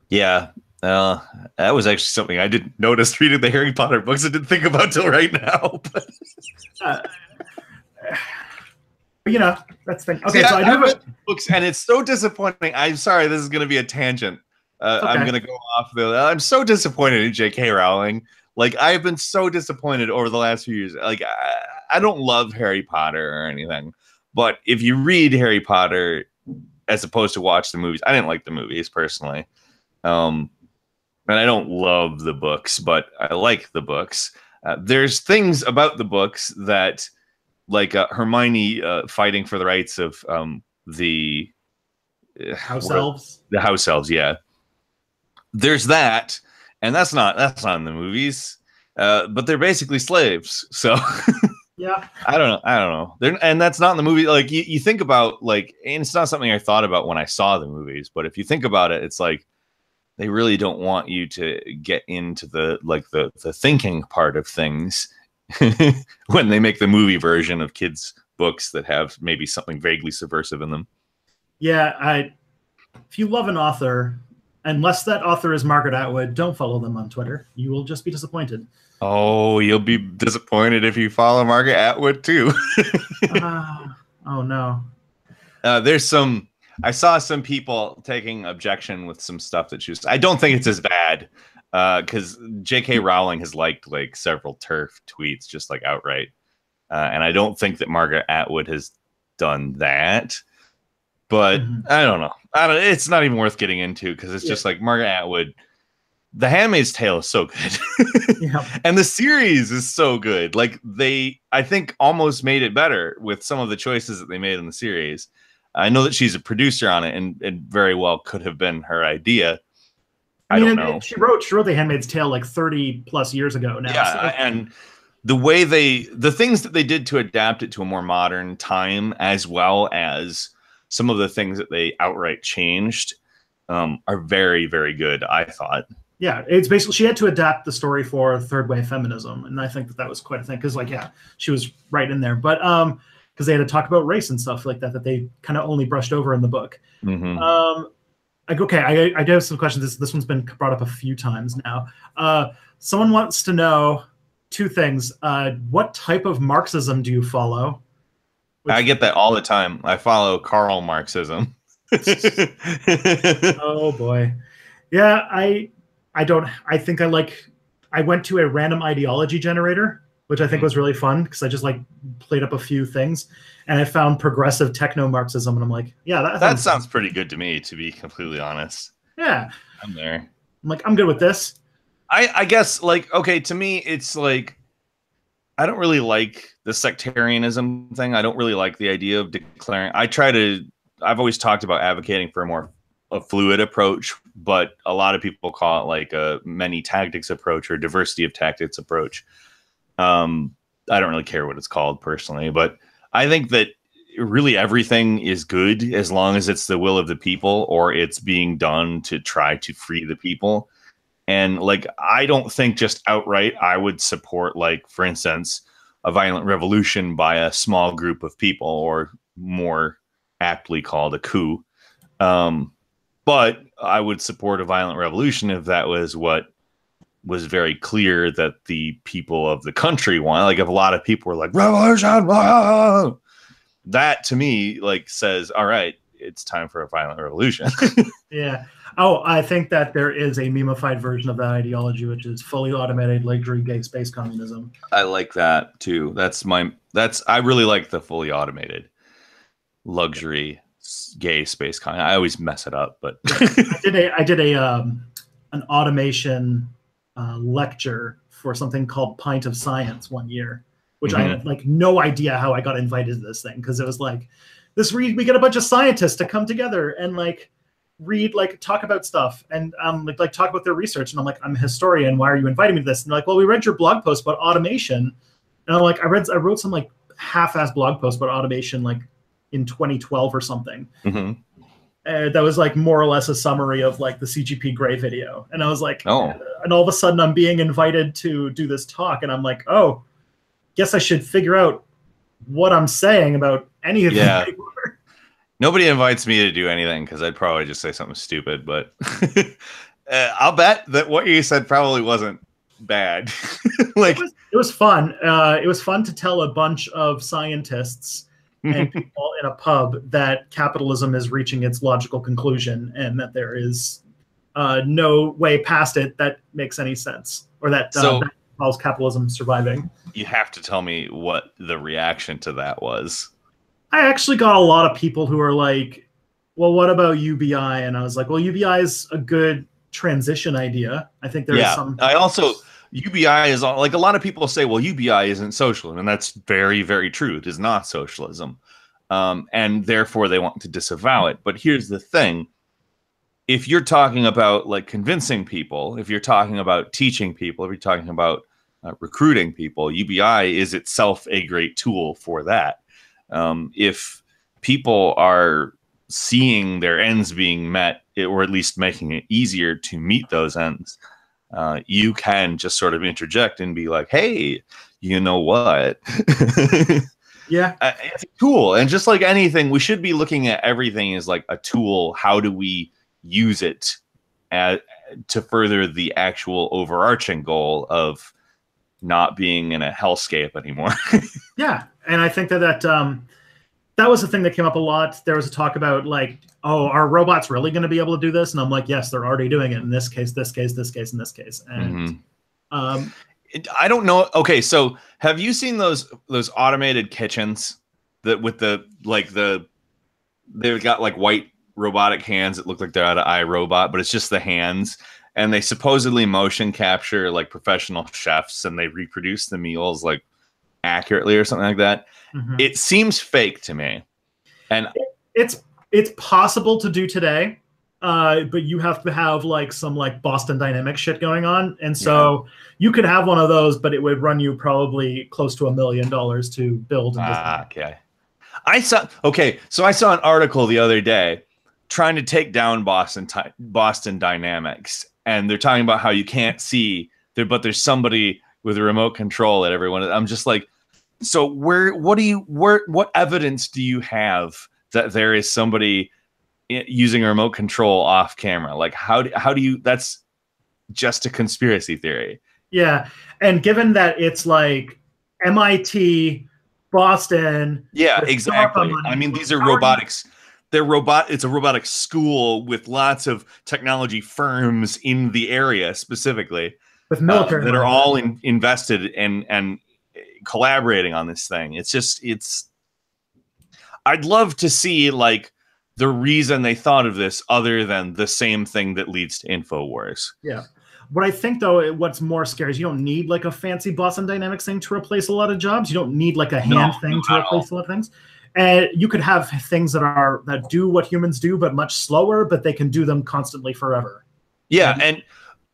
yeah. Uh, that was actually something I didn't notice reading the Harry Potter books. I didn't think about till right now. But uh, you know, that's the thing. Okay, see, so I do I've have read books, and it's so disappointing. I'm sorry, this is going to be a tangent. I'm okay. going to go off the. I'm so disappointed in J.K. Rowling. Like, I've been so disappointed over the last few years. Like, I don't love Harry Potter or anything, but if you read Harry Potter as opposed to watch the movies, I didn't like the movies personally. And I don't love the books, but I like the books. There's things about the books that, like Hermione fighting for the rights of the House elves. the house elves. Yeah, there's that, and that's not in the movies. But they're basically slaves, so Yeah. I don't know. I don't know. And that's not in the movie. Like you think about like, and it's not something I thought about when I saw the movies. But if you think about it, it's like they really don't want you to get into the thinking part of things when they make the movie version of kids' books that have maybe something vaguely subversive in them. Yeah. If you love an author, unless that author is Margaret Atwood, don't follow them on Twitter. You will just be disappointed. Oh, you'll be disappointed if you follow Margaret Atwood too. Oh no. There's some. I saw some people taking objection with some stuff that she was. I don't think it's as bad because J.K. Rowling has liked like several TERF tweets just like outright, and I don't think that Margaret Atwood has done that. But I don't know. It's not even worth getting into because it's just like Margaret Atwood. The Handmaid's Tale is so good. Yeah. And the series is so good. Like I think, almost made it better with some of the choices that they made in the series. I know that she's a producer on it, and it very well could have been her idea. I don't know. She wrote The Handmaid's Tale like 30 plus years ago now. Yeah, so. and the things that they did to adapt it to a more modern time, as well as some of the things that they outright changed, are very, very good, I thought. Yeah, it's basically she had to adapt the story for third wave feminism, and I think that was quite a thing because, like, yeah, she was right in there, but because they had to talk about race and stuff like that they kind of only brushed over in the book. Okay, I do have some questions. This one's been brought up a few times now. Someone wants to know two things. What type of Marxism do you follow? I get that all the time. I follow Karl Marxism. Oh boy, yeah. I went to a random ideology generator, which I think was really fun because I just like played up a few things, and I found progressive techno Marxism, and I'm like, yeah, that sounds pretty good to me, to be completely honest. Yeah, I'm there. I'm like, I'm good with this. I guess, like, okay, to me, it's like, I don't really like the sectarianism thing. I don't really like the idea of declaring. I've always talked about advocating for a fluid approach, but a lot of people call it like a many tactics approach or diversity of tactics approach. I don't really care what it's called personally, but I think that really everything is good as long as it's the will of the people or it's being done to try to free the people. And like, I don't think just outright I would support, like, for instance, a violent revolution by a small group of people, or more aptly called a coup. But I would support a violent revolution if that was what was very clear that the people of the country want. Like, if a lot of people were like, revolution, that to me, like, says, all right, it's time for a violent revolution. Yeah. Oh, I think that there is a memeified version of that ideology, which is fully automated luxury gay space communism. I like that too. I really like the fully automated luxury gay space I always mess it up, but I did an automation lecture for something called Pint of Science one year, which I had like no idea how I got invited to this thing, because it was like we get a bunch of scientists to come together and like talk about stuff and like talk about their research. And I'm like, I'm a historian, why are you inviting me to this? And they're like, well, we read your blog post about automation. And I'm like, I wrote some like half-assed blog post about automation like in 2012 or something. That was like more or less a summary of like the CGP Grey video. And I was like, oh, and all of a sudden I'm being invited to do this talk, and I'm like, oh, guess I should figure out what I'm saying about anything. Yeah. Nobody invites me to do anything because I'd probably just say something stupid, but I'll bet that what you said probably wasn't bad. Like it was fun. It was fun to tell a bunch of scientists and people in a pub that capitalism is reaching its logical conclusion, and that there is no way past it that makes any sense, or that involves capitalism surviving. You have to tell me what the reaction to that was. I actually got a lot of people who are like, well, what about UBI? And I was like, well, UBI is a good transition idea. I think there is some. I also, UBI is like, a lot of people say, well, UBI isn't socialism. And that's very, very true. It is not socialism. And therefore they want to disavow it. But here's the thing. If you're talking about like convincing people, if you're talking about teaching people, if you're talking about recruiting people, UBI is itself a great tool for that. If people are seeing their ends being met, or at least making it easier to meet those ends, you can just sort of interject and be like, hey, you know what? Yeah. It's a tool. And just like anything, we should be looking at everything as like a tool. How do we use it to further the actual overarching goal of not being in a hellscape anymore? Yeah. And I think that was the thing that came up a lot. There was a talk about like, oh, are robots really going to be able to do this? And I'm like, yes, they're already doing it in this case, this case, this case, and this case. And I don't know. Okay, so have you seen those automated kitchens that with they've got like white robotic hands that look like they're out of iRobot, but it's just the hands, and they supposedly motion capture like professional chefs, and they reproduce the meals like accurately or something like that. It seems fake to me, and it's possible to do today, but you have to have like some like Boston Dynamics shit going on, and so you could have one of those, but it would run you probably close to $1 million to build. And okay, so I saw an article the other day trying to take down Boston Dynamics, and they're talking about how you can't see there, but there's somebody with a remote control at everyone. I'm just like, so what evidence do you have that there is somebody using a remote control off camera? Like how do you, that's just a conspiracy theory. Yeah. And given that it's like MIT, Boston. Yeah, exactly. I mean, these are robotics. It's a robotic school with lots of technology firms in the area specifically, with military that are all invested and collaborating on this thing. I'd love to see like the reason they thought of this other than the same thing that leads to InfoWars. Yeah. What I think though, what's more scary is you don't need like a fancy Boston Dynamics thing to replace a lot of jobs. You don't need like a hand thing to replace a lot of things. And you could have things that do what humans do, but much slower, but they can do them constantly forever. Yeah. And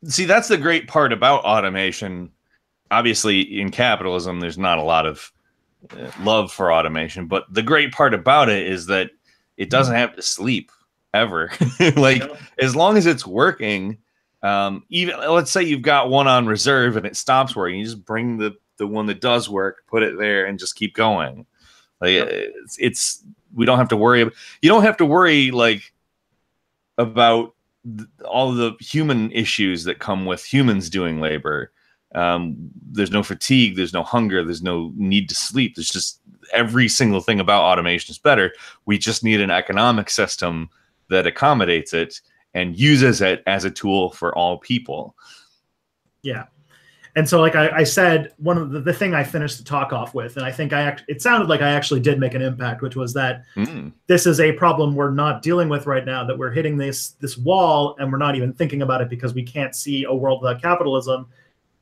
see, that's the great part about automation. Obviously, in capitalism, there's not a lot of love for automation, but the great part about it is that it doesn't have to sleep ever. Like, as long as it's working, even let's say you've got one on reserve and it stops working, you just bring the one that does work, put it there, and just keep going. Like we don't have to worry. You don't have to worry like about all the human issues that come with humans doing labor. There's no fatigue, there's no hunger, there's no need to sleep. There's just every single thing about automation is better. We just need an economic system that accommodates it and uses it as a tool for all people. Yeah. And so, like I said, one of the thing I finished the talk off with, and I think it sounded like I actually did make an impact, which was that this is a problem we're not dealing with right now, that we're hitting this wall and we're not even thinking about it because we can't see a world without capitalism.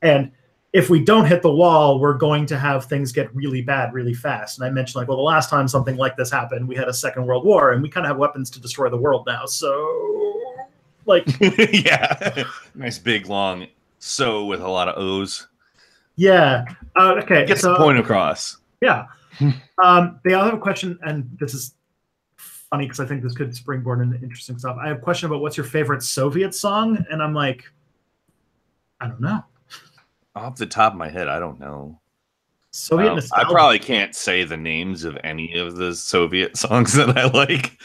And if we don't hit the wall, we're going to have things get really bad really fast. And I mentioned, like, well, the last time something like this happened, we had a Second World War, and we kind of have weapons to destroy the world now. So, like, yeah, nice big long so with a lot of O's. Yeah. Okay. Gets the point across. Yeah. They all have a question, and this is funny because I think this could springboard into interesting stuff. I have a question about what's your favorite Soviet song, and I'm like, I don't know. Off the top of my head, I don't know. Soviet nostalgia. I probably can't say the names of any of the Soviet songs that I like.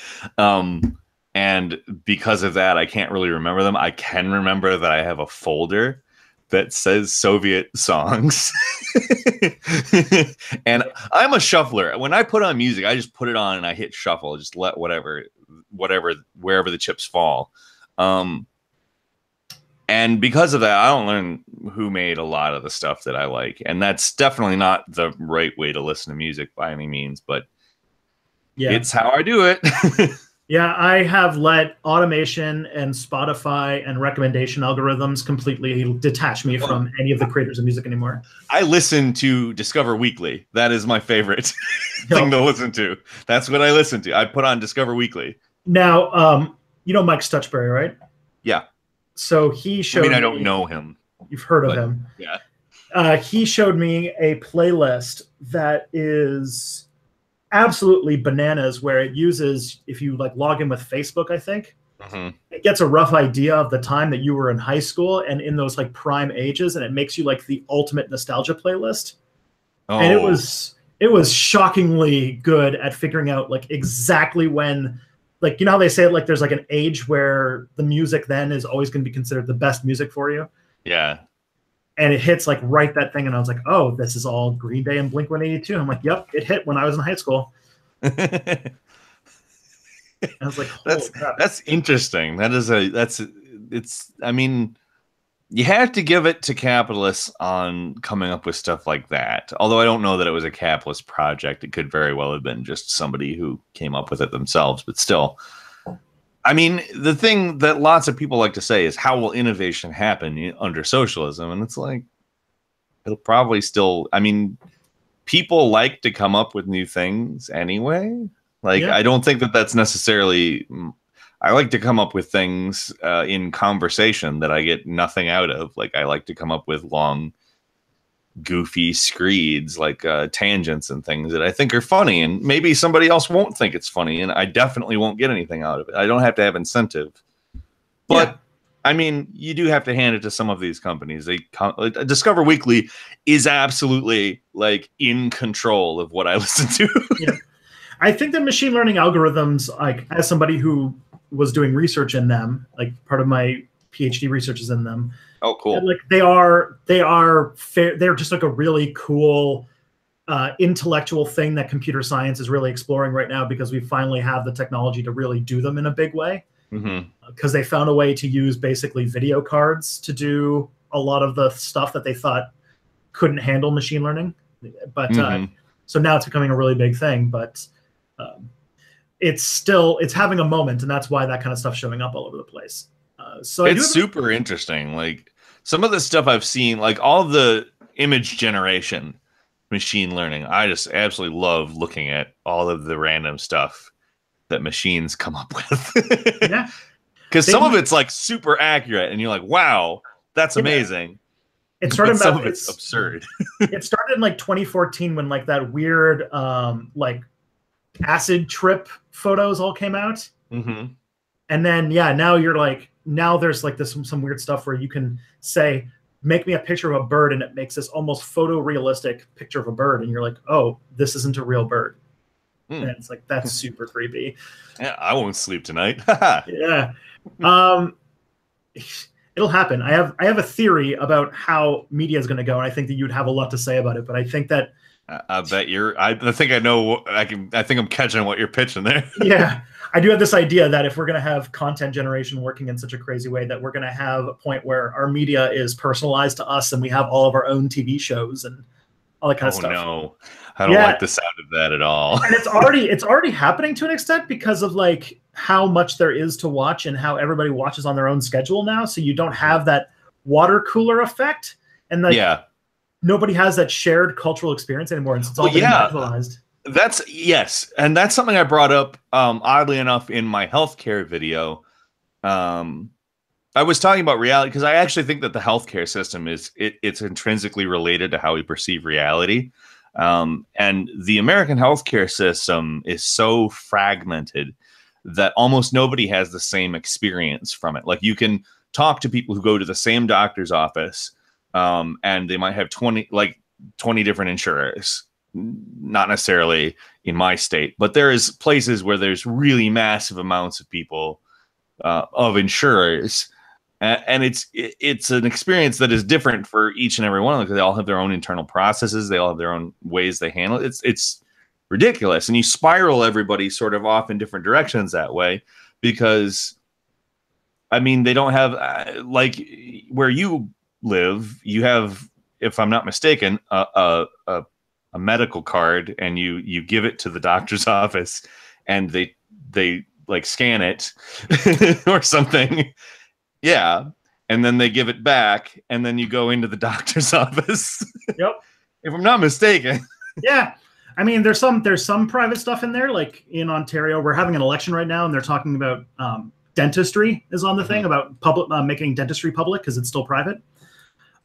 And because of that, I can't really remember them. I can remember that I have a folder that says Soviet songs. And I'm a shuffler. When I put on music, I just put it on and I hit shuffle. Just let whatever, wherever the chips fall. And because of that, I don't learn who made a lot of the stuff that I like. And that's definitely not the right way to listen to music by any means, but it's how I do it. Yeah, I have let automation and Spotify and recommendation algorithms completely detach me from any of the creators of music anymore. I listen to Discover Weekly. That is my favorite thing to listen to. That's what I listen to. I put on Discover Weekly. Now, you know Mike Stutchberry, right? Yeah. So he showed I don't know him. You've heard of him. Yeah. He showed me a playlist that is absolutely bananas, where it uses, if you like log in with Facebook, I think, it gets a rough idea of the time that you were in high school and in those like prime ages, and it makes you like the ultimate nostalgia playlist. And it was shockingly good at figuring out like exactly when, like, you know how they say it, like there's like an age where the music then is always going to be considered the best music for you. Yeah. And it hits like right that thing, and I was like, "Oh, this is all Green Day and Blink-182." I'm like, "Yep, it hit when I was in high school." I was like, "That's interesting. I mean, you have to give it to capitalists on coming up with stuff like that. Although I don't know that it was a capitalist project. It could very well have been just somebody who came up with it themselves. But still, I mean, the thing that lots of people like to say is, how will innovation happen under socialism? And it's like, it'll probably still, I mean, people like to come up with new things anyway. Like, I don't think that that's necessarily, I like to come up with things in conversation that I get nothing out of. Like, I like to come up with long, goofy screeds, like tangents and things that I think are funny, and maybe somebody else won't think it's funny, and I definitely won't get anything out of it. I don't have to have incentive, but I mean, you do have to hand it to some of these companies. Discover Weekly is absolutely like in control of what I listen to. I think that machine learning algorithms, like, as somebody who was doing research in them, like part of my PhD research is in them. Oh, cool! Like they are fair. They're just like a really cool intellectual thing that computer science is really exploring right now, because we finally have the technology to really do them in a big way. Because they found a way to use basically video cards to do a lot of the stuff that they thought couldn't handle machine learning. But so now it's becoming a really big thing. But it's having a moment, and that's why that kind of stuff's showing up all over the place. So it's super interesting. Like, some of the stuff I've seen, like all the image generation machine learning, I just absolutely love looking at all of the random stuff that machines come up with. Yeah. Because some of it's like super accurate, and you're like, wow, that's amazing. It started some of it's absurd. It started in like 2014 when like that weird like acid trip photos all came out. And then now there's like some weird stuff where you can say, make me a picture of a bird, and it makes this almost photorealistic picture of a bird, and you're like, oh, this isn't a real bird. And it's like, that's super creepy. Yeah, I won't sleep tonight. Yeah. It'll happen. I have a theory about how media is going to go, and I think that you'd have a lot to say about it. But I think that I bet you're. I think I know. I think I'm catching what you're pitching there. Yeah, I do have this idea that if we're going to have content generation working in such a crazy way, that we're going to have a point where our media is personalized to us, and we have all of our own TV shows and all that kind of stuff. Oh no, I don't like the sound of that at all. And it's already happening to an extent because of like how much there is to watch and how everybody watches on their own schedule now. So you don't have that water cooler effect, and like nobody has that shared cultural experience anymore. And it's all individualized. Yes, and that's something I brought up oddly enough in my healthcare video. I was talking about reality because I actually think that the healthcare system it's intrinsically related to how we perceive reality. And the American healthcare system is so fragmented that almost nobody has the same experience from it. Like you can talk to people who go to the same doctor's office, and they might have 20 different insurers. Not necessarily in my state, but there is places where there's really massive amounts of people of insurers, and it's an experience that is different for each and every one of them because they all have their own internal processes, they all have their own ways they handle it. It's ridiculous, and you spiral everybody sort of off in different directions that way because, I mean, they don't have like where you live. You have, if I'm not mistaken, a medical card, and you give it to the doctor's office, and they like scan it or something. Yeah. And then they give it back, and then you go into the doctor's office. Yep. If I'm not mistaken. Yeah. I mean, there's some private stuff in there. Like in Ontario, we're having an election right now, and they're talking about dentistry is on the thing about public making dentistry public because it's still private.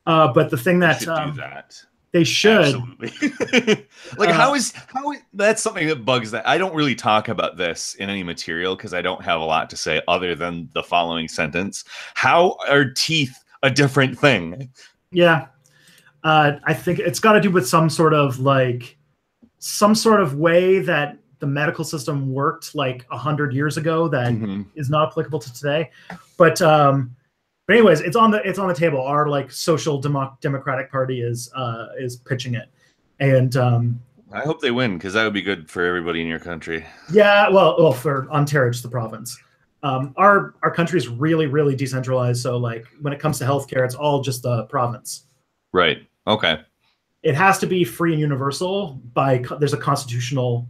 But the thing that do that. They should. Absolutely. Like how is that's something that bugs that I don't really talk about this in any material because I don't have a lot to say other than the following sentence. How are teeth a different thing? Yeah. I think it's got to do with some sort of way that the medical system worked like 100 years ago that is not applicable to today. But anyways, it's on the table. Our like social democratic party is pitching it, and I hope they win because that would be good for everybody in your country. Yeah, well, for Ontario, just the province. Our country is really, really decentralized. So like when it comes to healthcare, it's all just the province. Right. Okay. It has to be free and universal. There's a constitutional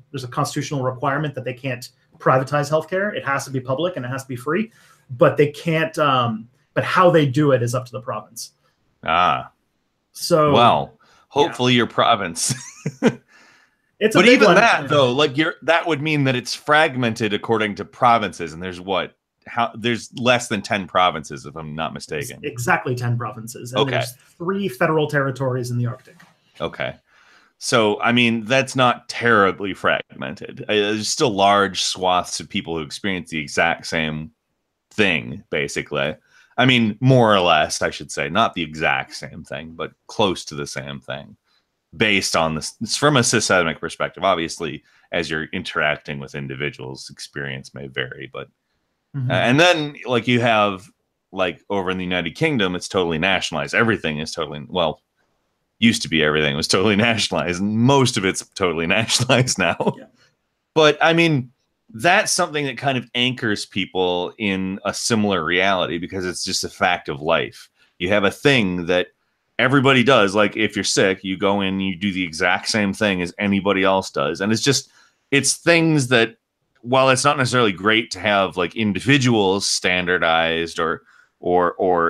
requirement that they can't privatize healthcare. It has to be public and it has to be free, but they can't. But how they do it is up to the province. So well, hopefully your province. It's but even that though, like that would mean that it's fragmented according to provinces, and there's less than 10 provinces, if I'm not mistaken. Exactly 10 provinces, and there's 3 federal territories in the Arctic. Okay. So, I mean, that's not terribly fragmented. There's still large swaths of people who experience the exact same thing, basically. I mean, more or less, I should say. Not the exact same thing, but close to the same thing. Based on this, it's from a systemic perspective. Obviously, as you're interacting with individuals, experience may vary. But and then, like, you have, like, over in the United Kingdom, it's totally nationalized. Everything is totally, well, used to be everything was totally nationalized, and most of it's totally nationalized now. Yeah. But I mean, that's something that kind of anchors people in a similar reality because it's just a fact of life. You have a thing that everybody does. Like if you're sick, you go in, you do the exact same thing as anybody else does. And it's things that, while it's not necessarily great to have like individuals standardized or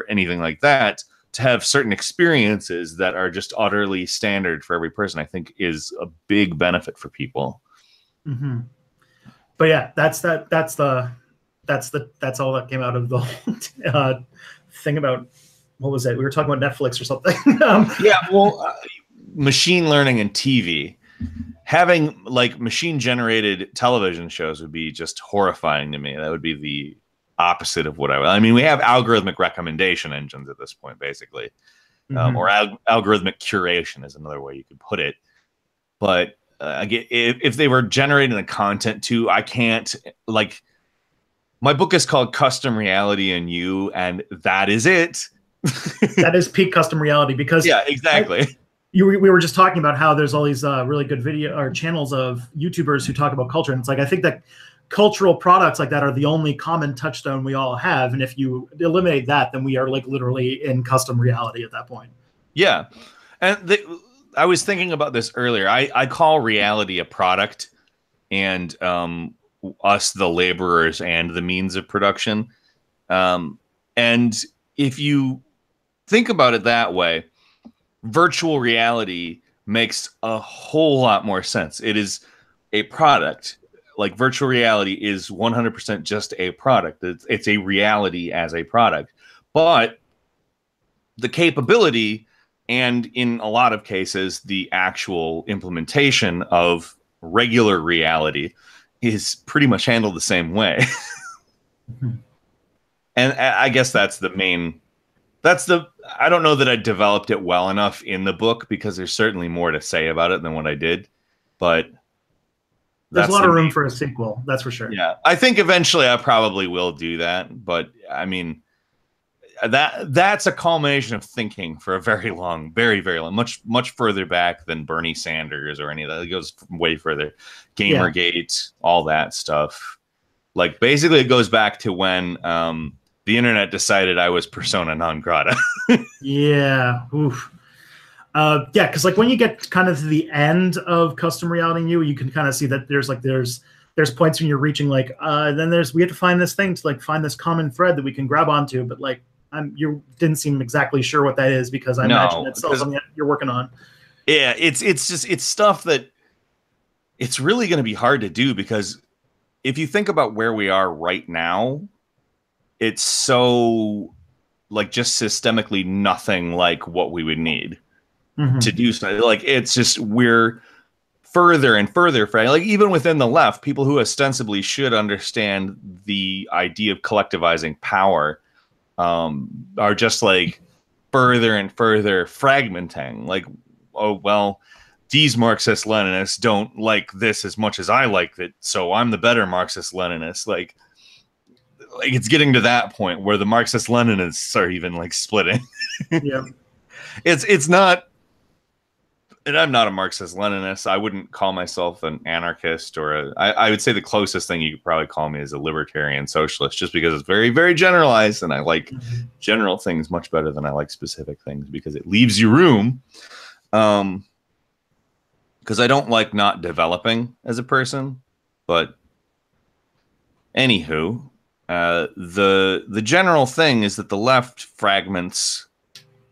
anything like that, to have certain experiences that are just utterly standard for every person, I think is a big benefit for people. Mm-hmm. But yeah, that's all that came out of the whole thing about, what was it? We were talking about Netflix or something. Machine learning and TV. Having like machine generated television shows would be just horrifying to me. That would be the opposite of what I mean, we have algorithmic recommendation engines at this point, basically, or algorithmic curation is another way you could put it. But if they were generating the content too, I can't, like, my book is called Custom Reality and You, and that is it. That is peak custom reality because yeah, exactly. we were just talking about how there's all these really good video or channels of YouTubers who talk about culture, and it's like I think that cultural products like that are the only common touchstone we all have, and if you eliminate that, then we are like literally in custom reality at that point. Yeah, and I was thinking about this earlier. I call reality a product, and us the laborers and the means of production. And if you think about it that way, virtual reality makes a whole lot more sense. It is a product. Like virtual reality is 100% just a product. It's a reality as a product. But the capability and in a lot of cases, the actual implementation of regular reality is pretty much handled the same way. And I guess that's the main, I don't know that I developed it well enough in the book because there's certainly more to say about it than what I did. But there's a lot of room for a sequel, that's for sure. Yeah, I think eventually I probably will do that. But I mean, that's a culmination of thinking for a very long, very, very long, much further back than Bernie Sanders or any of that. It goes way further. Gamergate, all that stuff. Like basically, it goes back to when the internet decided I was persona non grata. Yeah. Oof. Yeah, because like when you get kind of to the end of custom reality you can kind of see that there's points when you're reaching like then we have to find this thing to like find this common thread that we can grab onto, but like you didn't seem exactly sure what that is because I imagine it's still something that you're working on. Yeah, it's stuff that it's really going to be hard to do because if you think about where we are right now, it's so like just systemically nothing like what we would need to do something. Like it's just we're further and further from, like even within the left, people who ostensibly should understand the idea of collectivizing power are just like further and further fragmenting. Like, oh well, these Marxist Leninists don't like this as much as I like it, so I'm the better Marxist Leninist. Like it's getting to that point where the Marxist Leninists are even like splitting. Yeah, it's not. And I'm not a Marxist Leninist. I wouldn't call myself an anarchist or I would say the closest thing you could probably call me is a libertarian socialist, just because it's very, very generalized. And I like general things much better than I like specific things because it leaves you room. Because I don't like not developing as a person. But anywho, the general thing is that the left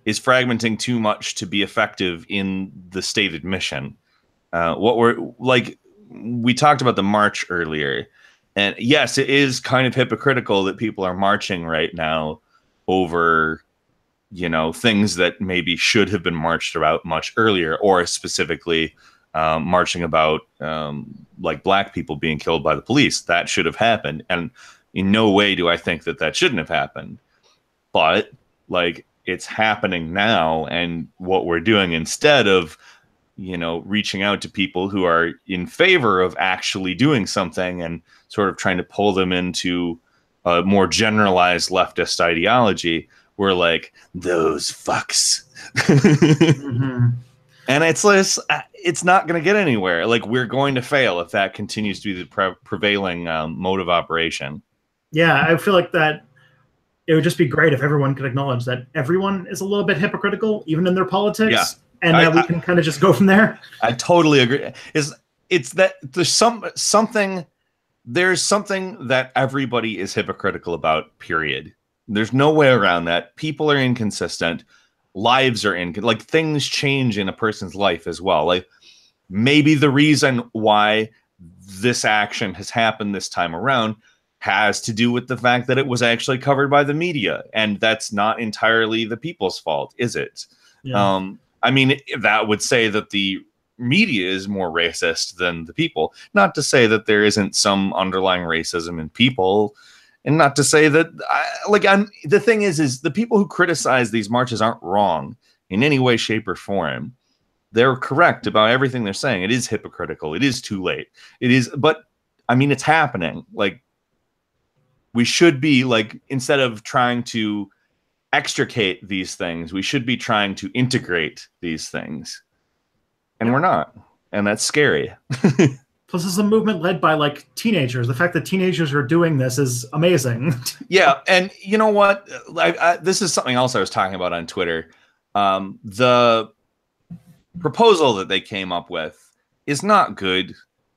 is fragmenting too much to be effective in the stated mission. What we're like, we talked about the march earlier, and yes, it is kind of hypocritical that people are marching right now over, things that maybe should have been marched about much earlier, or specifically marching about like black people being killed by the police. That should have happened, and in no way do I think that shouldn't have happened. But like, it's happening now, and what we're doing instead of, reaching out to people who are in favor of actually doing something and sort of trying to pull them into a more generalized leftist ideology, we're like, those fucks. And it's not going to get anywhere. Like, we're going to fail if that continues to be the prevailing mode of operation. Yeah, I feel like that it would just be great if everyone could acknowledge that everyone is a little bit hypocritical, even in their politics, and that we can kind of just go from there. I totally agree. It's that there's something that everybody is hypocritical about, period. There's no way around that. People are inconsistent. Lives are like things change in a person's life as well. Like maybe the reason why this action has happened this time around has to do with the fact that it was actually covered by the media, and that's not entirely the people's fault, is it? Yeah. I mean, that would say that the media is more racist than the people. Not to say that there isn't some underlying racism in people, and not to say that the thing is the people who criticize these marches aren't wrong in any way, shape, or form. They're correct about everything they're saying. It is hypocritical. It is too late. It is, but I mean, it's happening. Like, we should be like, instead of trying to extricate these things, we should be trying to integrate these things. and we're not, and that's scary. Plus, this is a movement led by like teenagers. The fact that teenagers are doing this is amazing. Yeah, and you know what? This is something else I was talking about on Twitter. The proposal that they came up with is not good,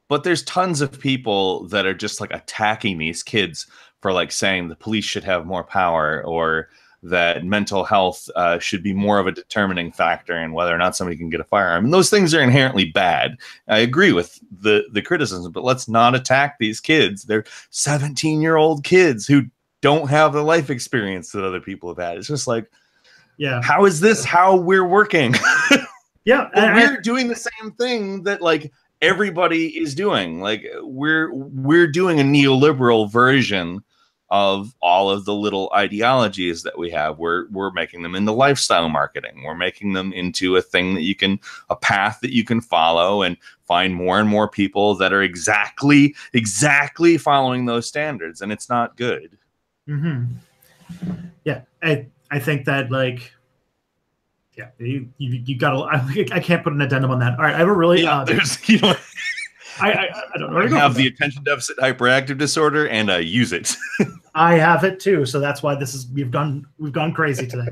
but there's tons of people that are just like attacking these kids for like saying the police should have more power, or that mental health should be more of a determining factor in whether or not somebody can get a firearm. And those things are inherently bad. I agree with the criticism, but let's not attack these kids. They're 17-year-old kids who don't have the life experience that other people have had. It's just like, yeah, how is this how we're working? Yeah, we're doing the same thing that like everybody is doing. Like we're doing a neoliberal version of all of the little ideologies that we have. We're making them into lifestyle marketing. We're making them into a thing that a path that you can follow and find more and more people that are exactly following those standards. And it's not good. Mm-hmm. Yeah. I think that like, yeah, you gotta, I can't put an addendum on that. All right. I have a really, there's, I don't know. I have the attention deficit hyperactive disorder, and I use it. I have it too, so that's why we've gone crazy today.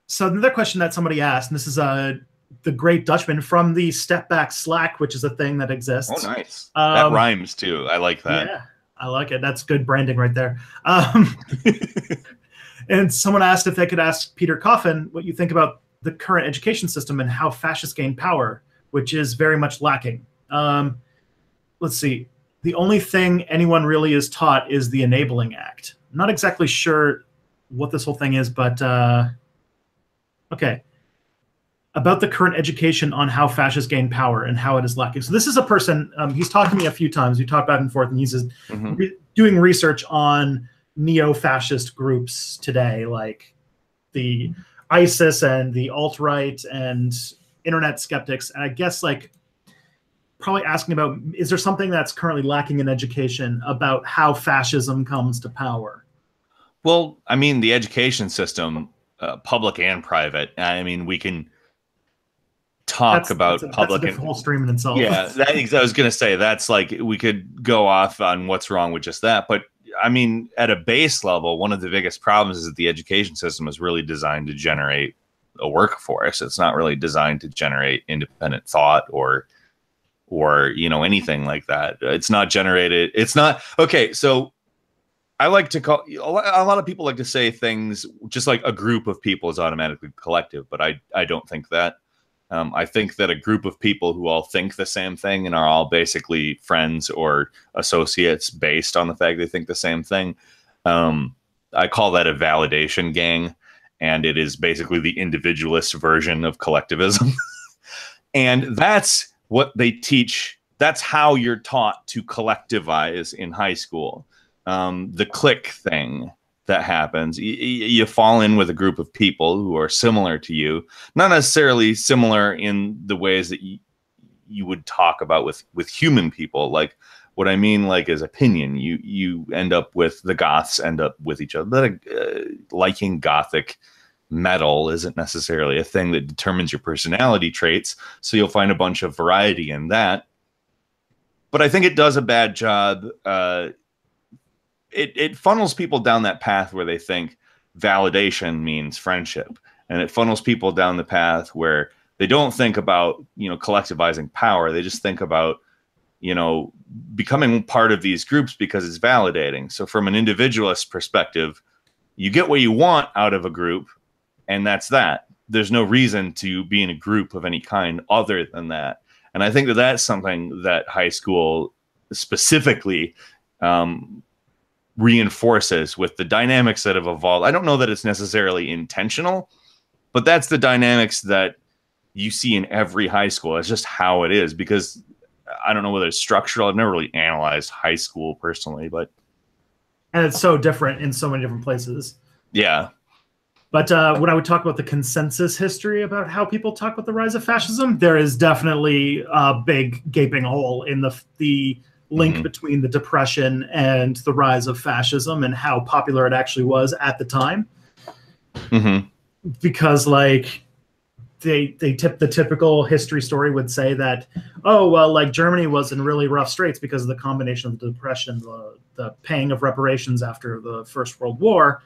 So another question that somebody asked, and this is the Great Dutchman from the Step Back Slack, which is a thing that exists. Oh, nice. That rhymes too. I like that. Yeah, I like it. That's good branding right there. And someone asked if they could ask Peter Coffin what you think about the current education system and how fascists gain power, which is very much lacking. Let's see. The only thing anyone really is taught is the Enabling Act. I'm not exactly sure what this whole thing is, but okay. About the current education on how fascists gain power and how it is lacking. So this is a person, he's talked to me a few times. We talked back and forth, and he's doing research on neo-fascist groups today, like the ISIS and the alt-right and internet skeptics. And I guess like probably asking about, is there something that's currently lacking in education about how fascism comes to power? Well, I mean, the education system, public and private, I mean, we can talk about public and whole stream in itself. Yeah, I was going to say, that's like, we could go off on what's wrong with just that. But I mean, at a base level, one of the biggest problems is that the education system is really designed to generate a workforce. It's not really designed to generate independent thought or anything like that. It's not generated. It's not okay. So I like to call, a lot of people like to say things just like a group of people is automatically collective, but I don't think that. I think that a group of people who all think the same thing and are all basically friends or associates based on the fact they think the same thing. I call that a validation gang. And it is basically the individualist version of collectivism. And that's what they teach. That's how you're taught to collectivize in high school. The clique thing that happens, you fall in with a group of people who are similar to you, not necessarily similar in the ways that you would talk about with human people. Like what I mean, like, is opinion. You end up with, the goths end up with each other. Liking gothic metal isn't necessarily a thing that determines your personality traits. So you'll find a bunch of variety in that. But I think it does a bad job. It funnels people down that path where they think validation means friendship. And it funnels people down the path where they don't think about, collectivizing power. They just think about, becoming part of these groups because it's validating. So from an individualist perspective, you get what you want out of a group, and that's that. There's no reason to be in a group of any kind other than that. And I think that that's something that high school specifically reinforces with the dynamics that have evolved. I don't know that it's necessarily intentional, but that's the dynamics that you see in every high school. It's just how it is, because I don't know whether it's structural. I've never really analyzed high school personally, but. And it's so different in so many different places. Yeah. But when I would talk about the consensus history about how people talk about the rise of fascism, there is definitely a big gaping hole in the link between the Depression and the rise of fascism and how popular it actually was at the time. Because, like, the typical history story would say that, oh well, like Germany was in really rough straits because of the combination of the depression, the paying of reparations after the First World War,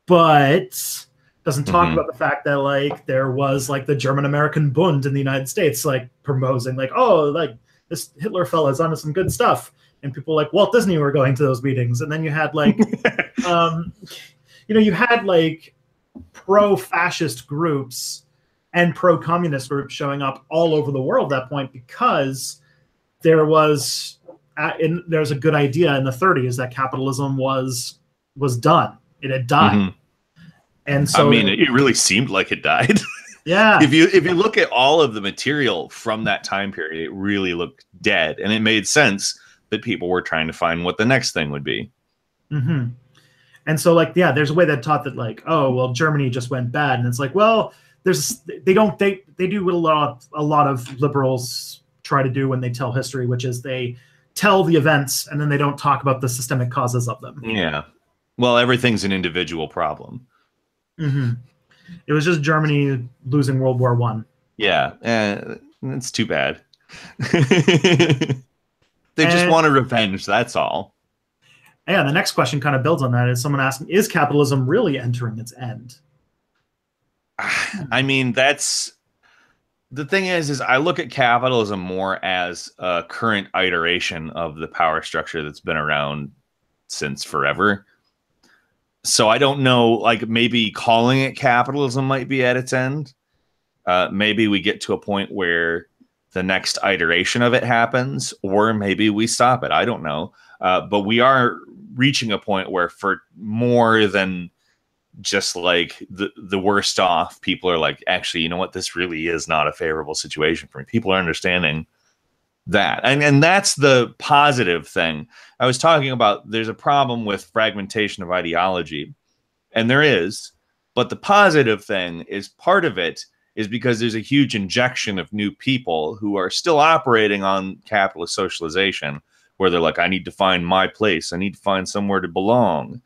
but doesn't talk about the fact that like there was like the German American Bund in the United States like proposing like, oh, like this Hitler fella is onto some good stuff, and people like Walt Disney were going to those meetings, and then you had like you had like pro-fascist groups and pro-communist groups showing up all over the world at that point, because there's a good idea in the 30s that capitalism was done. It had died. And so I mean, it really seemed like it died. Yeah. If you look at all of the material from that time period, it really looked dead, and it made sense that people were trying to find what the next thing would be. And so like, yeah, there's a way that taught that like, oh, well, Germany just went bad. And it's like, well, they do what a lot of liberals try to do when they tell history, which is they tell the events and then they don't talk about the systemic causes of them. Yeah. Well, everything's an individual problem. It was just Germany losing World War I. Yeah. It's too bad. They just wanted revenge. That's all. Yeah, the next question kind of builds on that. Is someone asking, is capitalism really entering its end? I mean, that's the thing is I look at capitalism more as a current iteration of the power structure that's been around since forever. So I don't know, like maybe calling it capitalism might be at its end. Maybe we get to a point where the next iteration of it happens, or maybe we stop it. I don't know. But we are reaching a point where for more than just like the worst off, people are like, actually, you know what? This really is not a favorable situation for me. People are understanding that. And that's the positive thing. I was talking about there's a problem with fragmentation of ideology, and there is, but the positive thing is part of it is because there's a huge injection of new people who are still operating on capitalist socialization, where they're like, I need to find my place. I need to find somewhere to belong.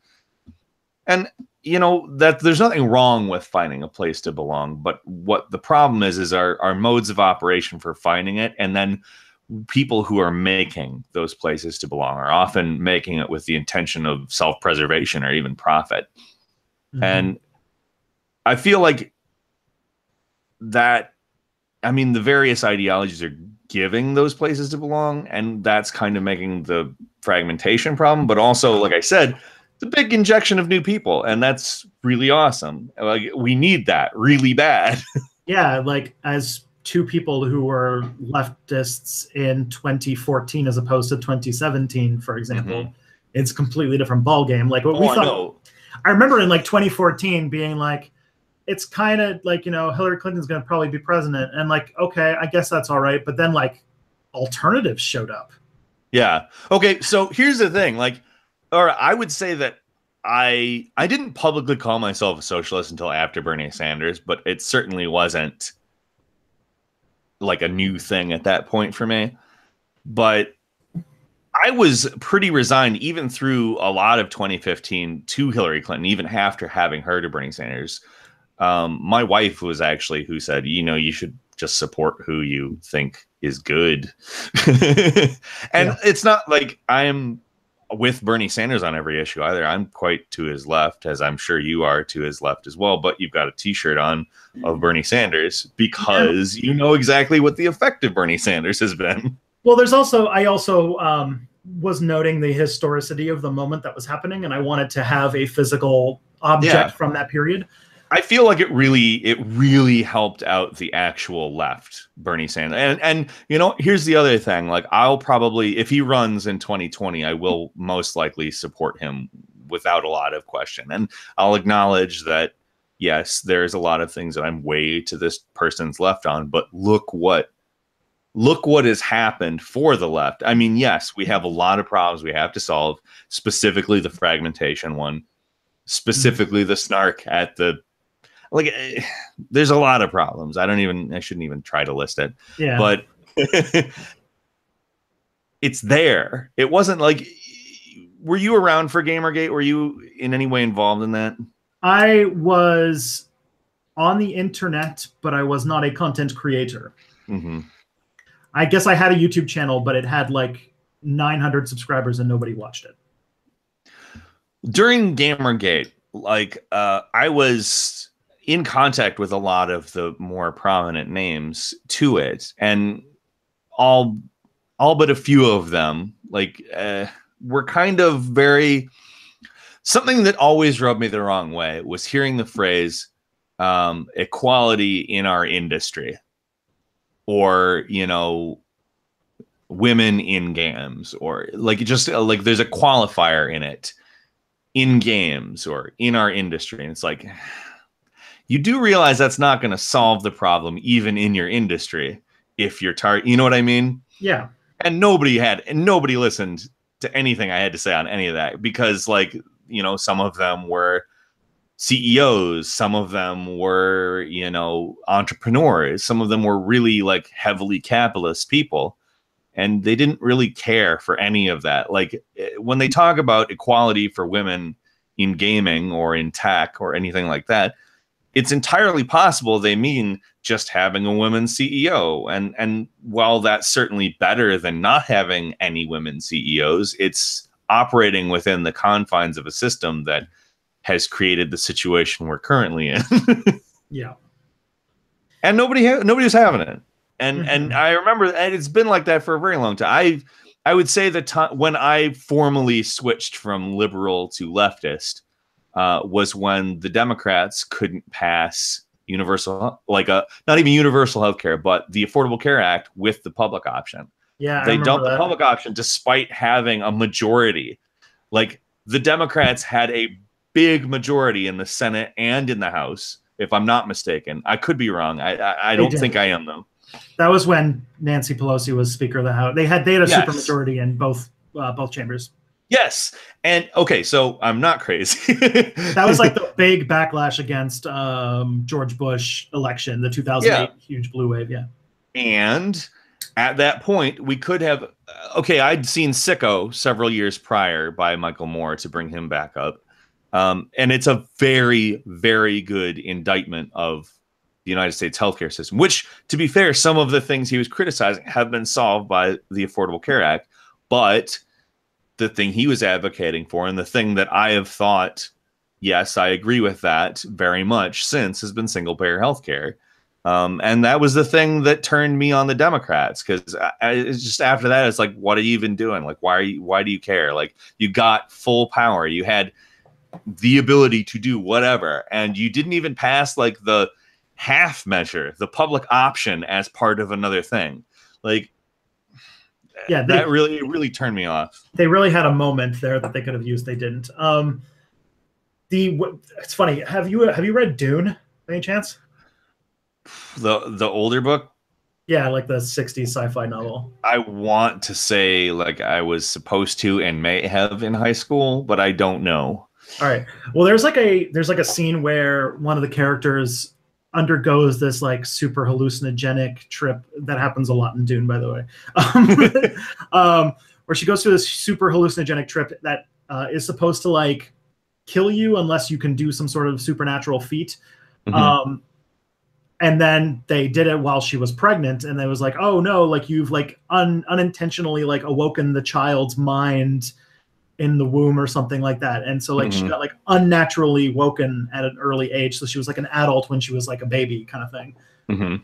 And, you know, that there's nothing wrong with finding a place to belong. But what the problem is our modes of operation for finding it. And then people who are making those places to belong are often making it with the intention of self-preservation or even profit. And I feel like that, I mean, the various ideologies are giving those places to belong, and that's kind of making the fragmentation problem. But also, like I said, it's a big injection of new people, and that's really awesome. Like, we need that really bad. Yeah, like as two people who were leftists in 2014 as opposed to 2017, for example, it's a completely different ballgame. Like what we thought. I remember in like 2014 being like, it's kind of like, you know, Hillary Clinton's going to probably be president. And like, okay, I guess that's all right. But then like alternatives showed up. Yeah. Okay. So here's the thing. Like, or I would say that I didn't publicly call myself a socialist until after Bernie Sanders, but it certainly wasn't like a new thing at that point for me. But I was pretty resigned even through a lot of 2015 to Hillary Clinton, even after having heard of Bernie Sanders. My wife was actually who said, you know, you should just support who you think is good. And it's not like I'm with Bernie Sanders on every issue either. I'm quite to his left, as I'm sure you are to his left as well. But you've got a T-shirt on of Bernie Sanders because you know exactly what the effect of Bernie Sanders has been. Well, there's also, I also was noting the historicity of the moment that was happening, and I wanted to have a physical object from that period. I feel like it really helped out the actual left, Bernie Sanders. And you know, here's the other thing. Like, I'll probably, if he runs in 2020, I will most likely support him without a lot of question. And I'll acknowledge that, yes, there's a lot of things that I'm way to this person's left on, but look what has happened for the left. I mean, yes, we have a lot of problems we have to solve, specifically the fragmentation one, specifically the snark at the, like, there's a lot of problems. I shouldn't even try to list it. Yeah. But it's there. It wasn't like, were you around for Gamergate? Were you in any way involved in that? I was on the internet, but I was not a content creator. Mm-hmm. I guess I had a YouTube channel, but it had like 900 subscribers and nobody watched it. During Gamergate, like I was in contact with a lot of the more prominent names to it, and all but a few of them like were kind of very, something that always rubbed me the wrong way was hearing the phrase equality in our industry, or, you know, women in games, or like just like there's a qualifier in it, in games or in our industry. And it's like, you do realize that's not going to solve the problem even in your industry if you're you know what I mean? Yeah. And nobody listened to anything I had to say on any of that, because, like, you know, some of them were CEOs, some of them were, you know, entrepreneurs, some of them were really like heavily capitalist people, and they didn't really care for any of that. Like, when they talk about equality for women in gaming or in tech or anything like that, it's entirely possible they mean just having a women CEO. And while that's certainly better than not having any women CEOs, it's operating within the confines of a system that has created the situation we're currently in. Yeah. And nobody was having it. And I remember, and it's been like that for a very long time. I would say that when I formally switched from liberal to leftist was when the Democrats couldn't pass universal, like not even universal health care, but the Affordable Care Act with the public option. Yeah, they dumped the public option despite having a majority. Like, the Democrats had a big majority in the Senate and in the House, if I'm not mistaken. I could be wrong. I don't think I am, though. That was when Nancy Pelosi was Speaker of the House. They had a supermajority in both chambers. Yes. And okay, so I'm not crazy. That was like the big backlash against George Bush election, the 2008 huge blue wave. Yeah. And at that point, we could have, okay, I'd seen Sicko several years prior by Michael Moore, to bring him back up. And it's a very, very good indictment of the United States healthcare system, which, to be fair, some of the things he was criticizing have been solved by the Affordable Care Act. But the thing he was advocating for, and the thing that I have thought, yes, I agree with that very much since, has been single payer healthcare. And that was the thing that turned me on the Democrats, because it's just after that, it's like, what are you even doing? Like, why do you care? Like, you got full power. You had the ability to do whatever. And you didn't even pass like the half measure, the public option, as part of another thing. Like, yeah, that really turned me off. They really had a moment there that they could have used. They didn't. It's funny. Have you read Dune by any chance? The older book? Yeah, like the 60s sci-fi novel. I want to say like I was supposed to and may have in high school, but I don't know. All right. Well, there's like a scene where one of the characters undergoes this like super hallucinogenic trip that happens a lot in Dune, by the way, where she goes through this super hallucinogenic trip that is supposed to like kill you unless you can do some sort of supernatural feat. Mm-hmm. And then they did it while she was pregnant, and they was like, oh no, like you've like unintentionally like awoken the child's mind in the womb or something like that. And so like she got like unnaturally woken at an early age. So she was like an adult when she was like a baby kind of thing. Mm-hmm.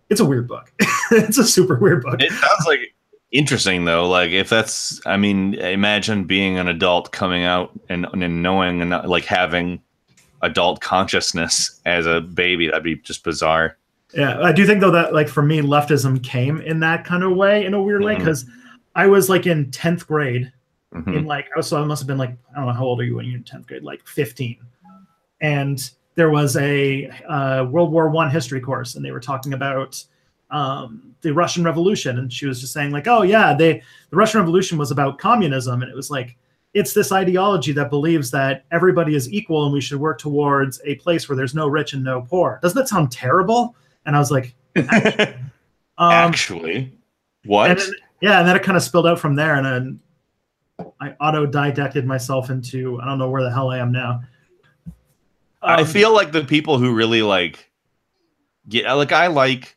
It's a weird book. It's a super weird book. It sounds like interesting though. Like if that's, I mean, imagine being an adult coming out and knowing and like having adult consciousness as a baby. That'd be just bizarre. Yeah. I do think though that like for me, leftism came in that kind of way, in a weird way. 'Cause I was like in 10th grade. In like, so I must have been like, I don't know, how old are you when you're in 10th grade? Like 15. And there was a World War I history course, and they were talking about the Russian Revolution. And she was just saying like, oh yeah, the Russian Revolution was about communism. And it was like, it's this ideology that believes that everybody is equal and we should work towards a place where there's no rich and no poor. Doesn't that sound terrible? And I was like, actually, what? And then it kind of spilled out from there. And then I autodidacted myself into, I don't know where the hell I am now. I feel like the people who really like Yeah, like I like.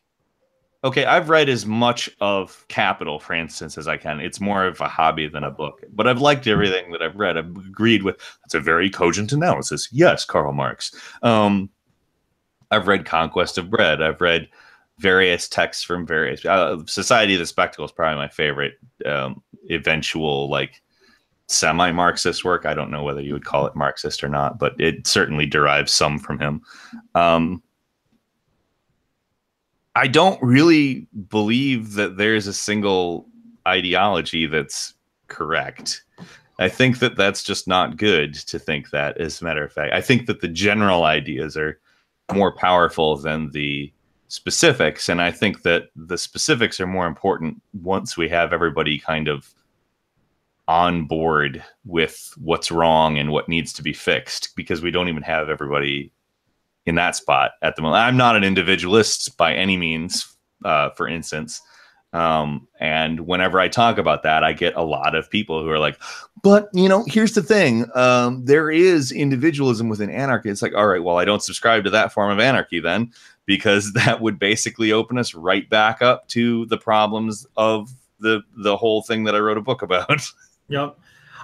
Okay, I've read as much of Capital, for instance, as I can. It's more of a hobby than a book, but I've liked everything that I've read. I've agreed with. That's a very cogent analysis. Yes, Karl Marx. I've read Conquest of Bread. I've read various texts from various. Society of the Spectacle is probably my favorite eventual like semi-Marxist work. I don't know whether you would call it Marxist or not, but it certainly derives some from him. I don't really believe that there's a single ideology that's correct. I think that that's just not good to think that, as a matter of fact. I think that the general ideas are more powerful than the specifics, and I think that the specifics are more important once we have everybody kind of on board with what's wrong and what needs to be fixed, because we don't even have everybody in that spot at the moment. I'm not an individualist by any means, for instance. And whenever I talk about that, I get a lot of people who are like, but, you know, here's the thing. There is individualism within anarchy. It's like, all right, well, I don't subscribe to that form of anarchy then, because that would basically open us right back up to the problems of the whole thing that I wrote a book about. Yep.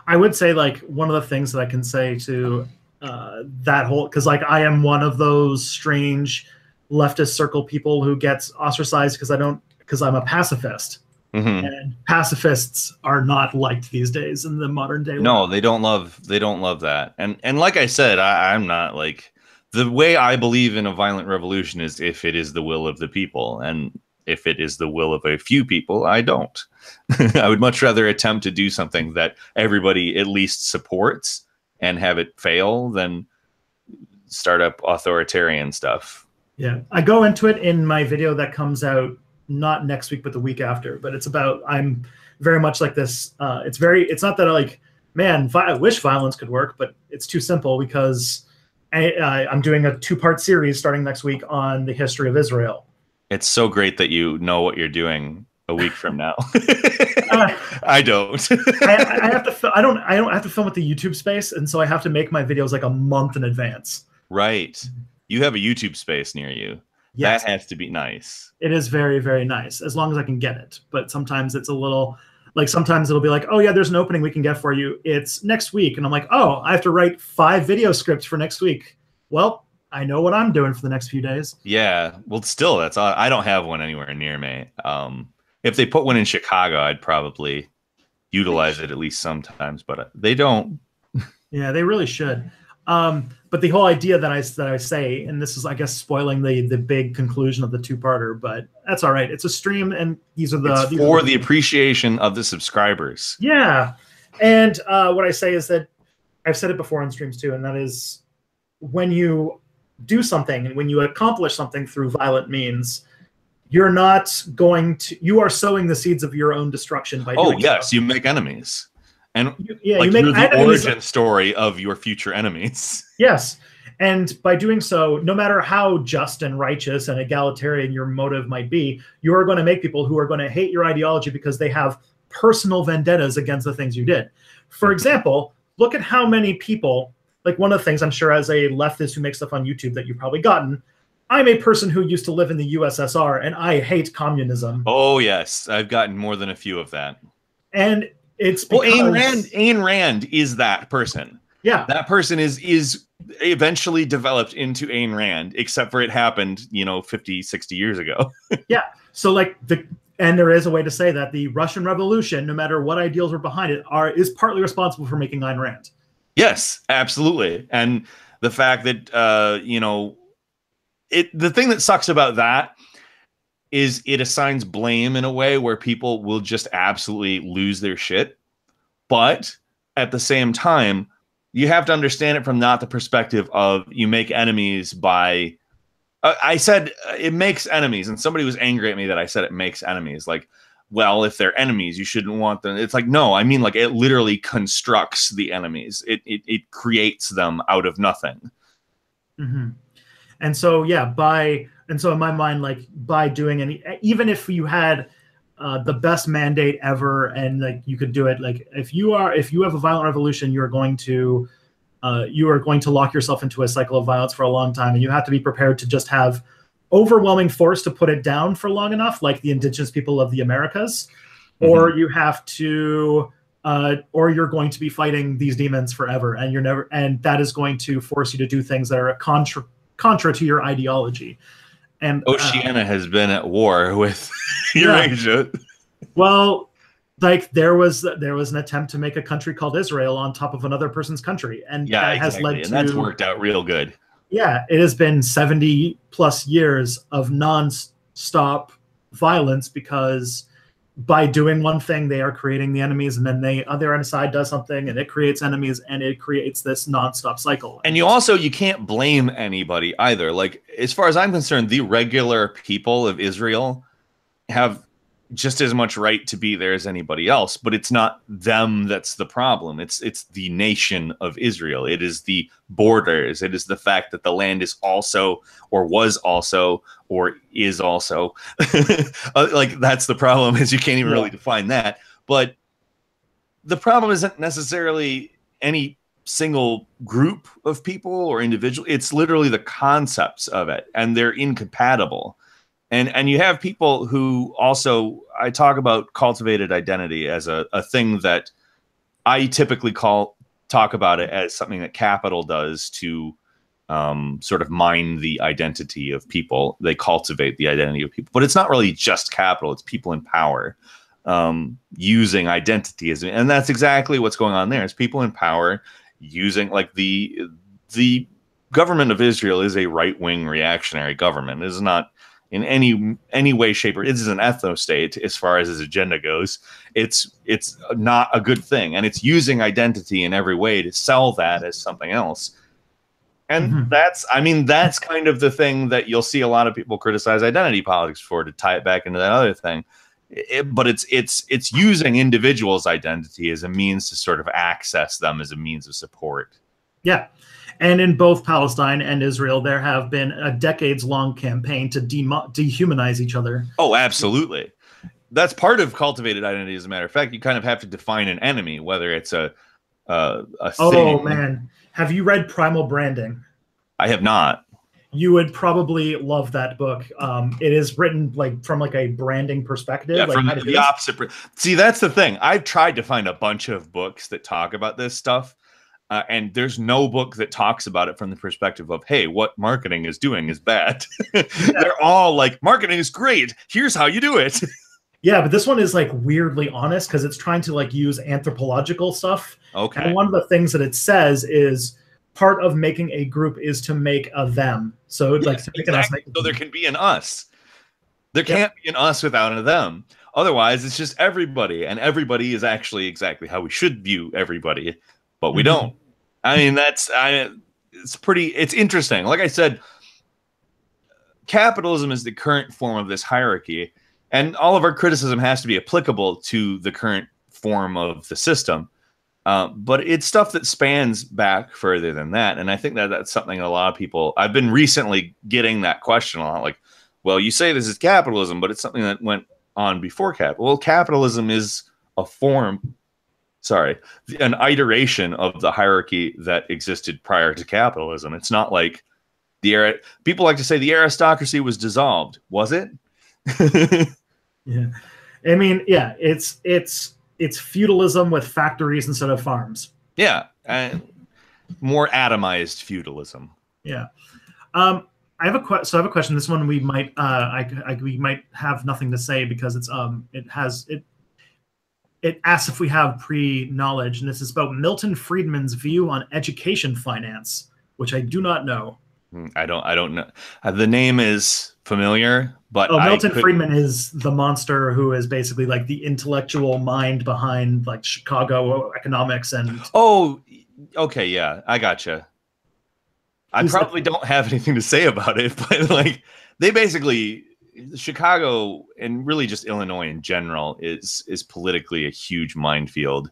I would say, like, one of the things that I can say to that whole, because like I am one of those strange leftist circle people who gets ostracized because I'm a pacifist. Mm-hmm. And pacifists are not liked these days in the modern day. No, world. They don't love that. And like I said, I'm not like, the way I believe in a violent revolution is if it is the will of the people, and if it is the will of a few people, I don't. I would much rather attempt to do something that everybody at least supports and have it fail than start up authoritarian stuff. Yeah, I go into it in my video that comes out not next week, but the week after. But it's about, I'm very much like this. It's not that I like, man, I wish violence could work, but it's too simple, because I'm doing a 2-part series starting next week on the history of Israel. It's so great that you know what you're doing a week from now. I don't. I have to. I don't have to film with the YouTube space, and so I have to make my videos like a month in advance. Right. You have a YouTube space near you. Yes. That has to be nice. It is very, very nice, as long as I can get it. But sometimes it's a little, like, sometimes it'll be like, oh yeah, there's an opening we can get for you. It's next week, and I'm like, oh, I have to write 5 video scripts for next week. Well, I know what I'm doing for the next few days. Yeah. Well, still, that's all. I don't have one anywhere near me. If they put one in Chicago, I'd probably utilize it at least sometimes, but they don't. Yeah, they really should. But the whole idea that I say, and this is, I guess, spoiling the big conclusion of the 2-parter, but that's all right. It's a stream, and these are the appreciation of the subscribers. Yeah. And what I say is that I've said it before on streams too, and that is, when you do something and when you accomplish something through violent means, you're not going to, you are sowing the seeds of your own destruction by doing yes, so. You make enemies. And you make the origin story of your future enemies. Yes. And by doing so, no matter how just and righteous and egalitarian your motive might be, you are going to make people who are going to hate your ideology because they have personal vendettas against the things you did. For example, look at how many people, like, one of the things I'm sure as a leftist who makes stuff on YouTube that you've probably gotten, I'm a person who used to live in the USSR, and I hate communism. Oh, yes. I've gotten more than a few of that. And it's because... Well, Ayn Rand is that person. Yeah. That person is eventually developed into Ayn Rand, except for it happened, 50, 60 years ago. Yeah. So, like, and there is a way to say that the Russian Revolution, no matter what ideals were behind it, is partly responsible for making Ayn Rand. Yes, absolutely. And the fact that, the thing that sucks about that is it assigns blame in a way where people will just absolutely lose their shit. But at the same time, you have to understand it from not the perspective of you make enemies by... I said it makes enemies, and somebody was angry at me that I said it makes enemies. Like, well, if they're enemies, you shouldn't want them. It's like, no, I mean, like, it literally constructs the enemies. It creates them out of nothing. Mm-hmm. And so, yeah, so in my mind, like, by doing even if you had the best mandate ever, and like you could do it, like, if you have a violent revolution, you are going to lock yourself into a cycle of violence for a long time, and you have to be prepared to just have overwhelming force to put it down for long enough, like the indigenous people of the Americas, or you have to, or you're going to be fighting these demons forever, and you're never, and that is going to force you to do things that are contra to your ideology. And Oceania has been at war with Eurasia. Well, like there was an attempt to make a country called Israel on top of another person's country, and that has led to, and that's worked out real good. Yeah, it has been 70 plus years of non-stop violence, because by doing one thing, they are creating the enemies, and then the other side does something, and it creates enemies, and it creates this non-stop cycle. And you can't blame anybody either. Like, as far as I'm concerned, the regular people of Israel have just as much right to be there as anybody else, but it's not them that's the problem. It's the nation of Israel. It is the borders. It is the fact that the land is also, or was also, or is also like, that's the problem, is you can't even really define that. But the problem isn't necessarily any single group of people or individual. It's literally the concepts of it, and they're incompatible. And you have people who also, I talk about cultivated identity as a thing that I typically talk about it as something that capital does to sort of mine the identity of people. They cultivate the identity of people, but it's not really just capital. It's people in power using identity as, and that's exactly what's going on there. Is people in power using, like, the government of Israel is a right-wing reactionary government. It is not in any way, shape, or it is an ethno-state as far as his agenda goes. It's not a good thing, and it's using identity in every way to sell that as something else. And that's kind of the thing that you'll see a lot of people criticize identity politics for, to tie it back into that other thing. But it's using individuals' identity as a means to sort of access them as a means of support. Yeah. And in both Palestine and Israel, there have been a decades-long campaign to dehumanize each other. Oh, absolutely. That's part of cultivated identity, as a matter of fact. You kind of have to define an enemy, whether it's a thing. Oh, man. Have you read Primal Branding? I have not. You would probably love that book. It is written from a branding perspective. Yeah, from the opposite. See, that's the thing. I've tried to find a bunch of books that talk about this stuff. And there's no book that talks about it from the perspective of, hey, what marketing is doing is bad. They're all like, marketing is great. Here's how you do it. Yeah, but this one is weirdly honest, because it's trying to use anthropological stuff. Okay. And one of the things that it says is part of making a group is to make a them. So exactly. So there can be an us. There can't be an us without a them. Otherwise, it's just everybody, and everybody is actually exactly how we should view everybody. But we don't. I mean, it's interesting. Like I said, capitalism is the current form of this hierarchy, and all of our criticism has to be applicable to the current form of the system. But it's stuff that spans back further than that. And I think that that's something a lot of people, I've been recently getting that question a lot. Like, well, you say this is capitalism, but it's something that went on before capital. Well, capitalism is an iteration of the hierarchy that existed prior to capitalism. It's not like people like to say the aristocracy was dissolved. Was it? Yeah. I mean, yeah, it's feudalism with factories instead of farms. Yeah. And more atomized feudalism. Yeah. I have a question. This one we might we might have nothing to say, because it asks if we have pre-knowledge, and this is about Milton Friedman's view on education finance, which I do not know. I don't know. The name is familiar, but Milton Friedman is the monster who is basically the intellectual mind behind Chicago economics and. Oh, okay, yeah, I gotcha. I probably don't have anything to say about it, but they basically. Chicago, and really just Illinois in general, is politically a huge minefield.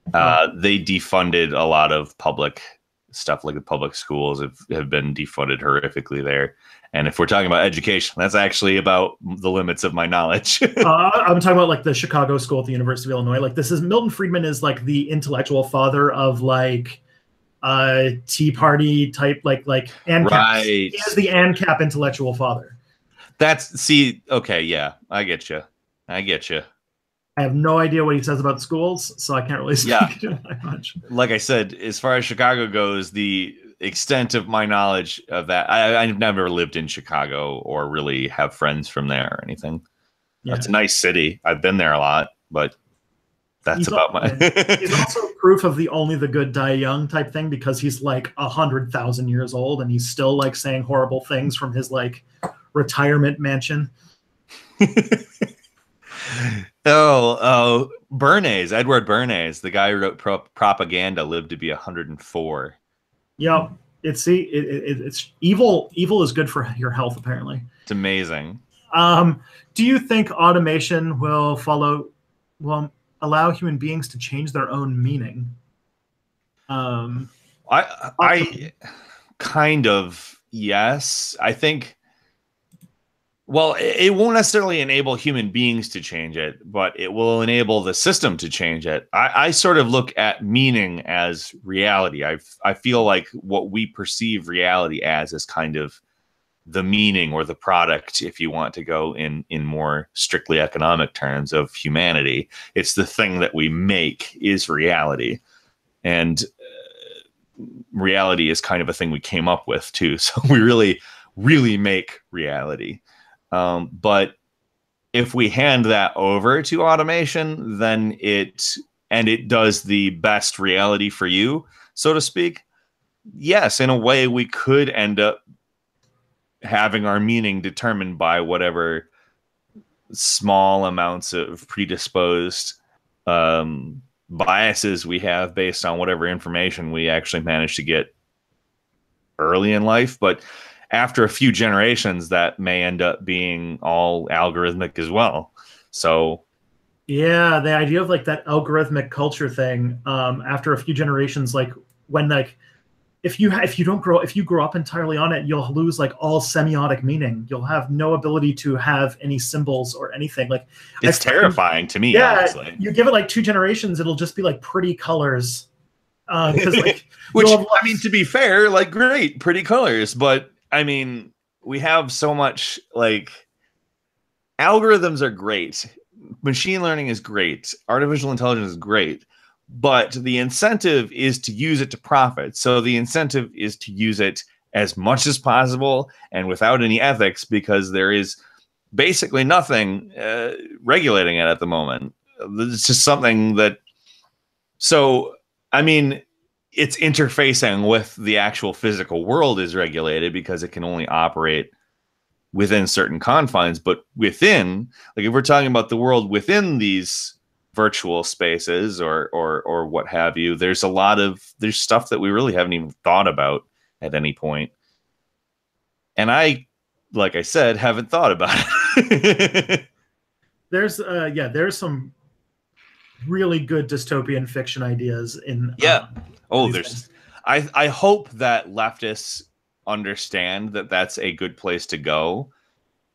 They defunded a lot of public stuff, like the public schools have been defunded horrifically there. And if we're talking about education, that's actually about the limits of my knowledge. I'm talking about the Chicago School at the University of Illinois. Milton Friedman is the intellectual father of Tea Party type, like ANCAP. Right. He is the ANCAP intellectual father. Okay, yeah, I get you. I have no idea what he says about schools, so I can't really speak to him that much. Like I said, as far as Chicago goes, the extent of my knowledge of that, I've never lived in Chicago or really have friends from there or anything. Yeah. It's a nice city. I've been there a lot, but that's about my. He's also proof of the only the good die young type thing, because he's like 100,000 years old and he's still like saying horrible things from his like retirement mansion. Bernays, Edward Bernays, the guy who wrote Propaganda, lived to be 104. Yep. It's evil. Evil is good for your health, apparently. It's amazing. Do you think automation will allow human beings to change their own meaning? I kind of, yes. I think, well, it won't necessarily enable human beings to change it, but it will enable the system to change it. I sort of look at meaning as reality. I feel like what we perceive reality as is kind of the meaning or the product, if you want to go in more strictly economic terms, of humanity. It's the thing that we make is reality. And reality is kind of a thing we came up with too. So we really make reality. But if we hand that over to automation, then it does the best reality for you, so to speak. Yes, in a way, we could end up having our meaning determined by whatever small amounts of predisposed biases we have based on whatever information we actually manage to get early in life. But after a few generations, that may end up being all algorithmic as well. So yeah, the idea of like that algorithmic culture thing, after a few generations, like when like if you grow up entirely on it, you'll lose like all semiotic meaning. You'll have no ability to have any symbols or anything. Like it's terrifying to me. Yeah, honestly. You give it like 2 generations, it'll just be like pretty colors. Because like, which I mean, to be fair, like great, pretty colors, but I mean, we have so much, like, algorithms are great. Machine learning is great. Artificial intelligence is great. But the incentive is to use it to profit. So the incentive is to use it as much as possible and without any ethics, because there is basically nothing regulating it at the moment. It's just something that... So, I mean... its interfacing with the actual physical world is regulated because it can only operate within certain confines. But within, like if we're talking about the world within these virtual spaces or what have you, there's stuff that we really haven't even thought about at any point. And I, like I said, haven't thought about it. There's some really good dystopian fiction ideas in I hope that leftists understand that that's a good place to go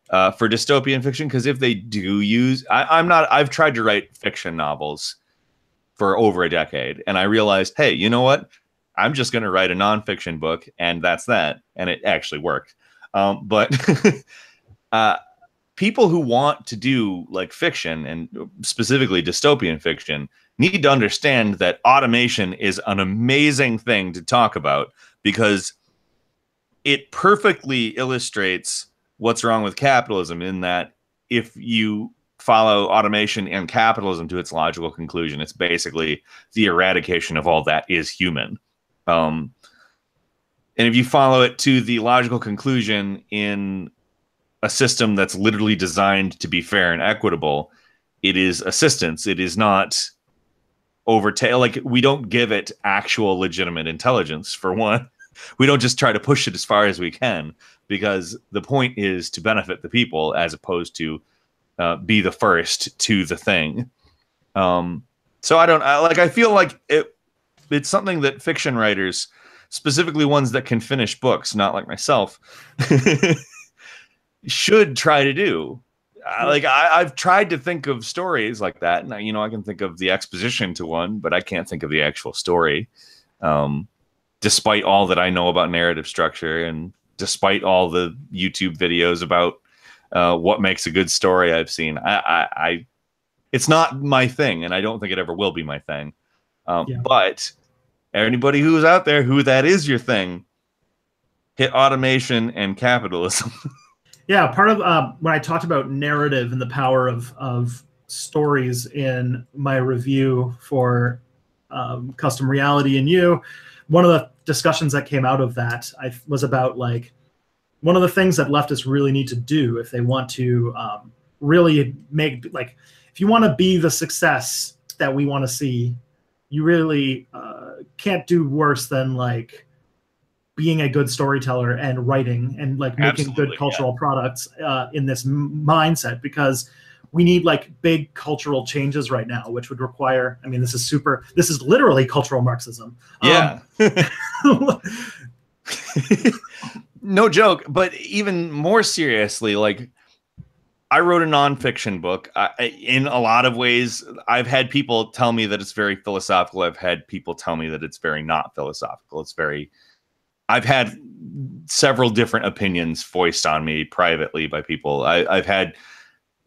for dystopian fiction, because if they do use I've tried to write fiction novels for over a decade, and I realized, hey, you know what, I'm just going to write a nonfiction book, and that's that, and it actually worked. But people who want to do like fiction, and specifically dystopian fiction, need to understand that automation is an amazing thing to talk about, because it perfectly illustrates what's wrong with capitalism, in that if you follow automation and capitalism to its logical conclusion, it's basically the eradication of all that is human. And if you follow it to the logical conclusion in a system that's literally designed to be fair and equitable, it is assistance. It is not like, we don't give it actual legitimate intelligence, for one. We don't just try to push it as far as we can, because the point is to benefit the people as opposed to be the first to the thing. So I feel like it's something that fiction writers, specifically ones that can finish books, not like myself, should try to do. I've tried to think of stories like that, and I can think of the exposition to one, but I can't think of the actual story. despite all that I know about narrative structure and despite all the YouTube videos about what makes a good story I've seen. It's not my thing, and I don't think it ever will be my thing. Yeah. But anybody who's out there who that is your thing, hit automation and capitalism. Yeah, part of when I talked about narrative and the power of stories in my review for Custom Reality and You, one of the discussions that came out of that was about like one of the things that leftists really need to do if they want to really make, like, if you want to be the success that we want to see, you really can't do worse than like being a good storyteller and writing and like making good cultural products in this mindset, because we need like big cultural changes right now, which would require, I mean, this is literally cultural Marxism. Yeah. No joke. But even more seriously, like, I wrote a nonfiction book. In a lot of ways, I've had people tell me that it's very philosophical. I've had people tell me that it's very not philosophical. I've had several different opinions foisted on me privately by people. I've had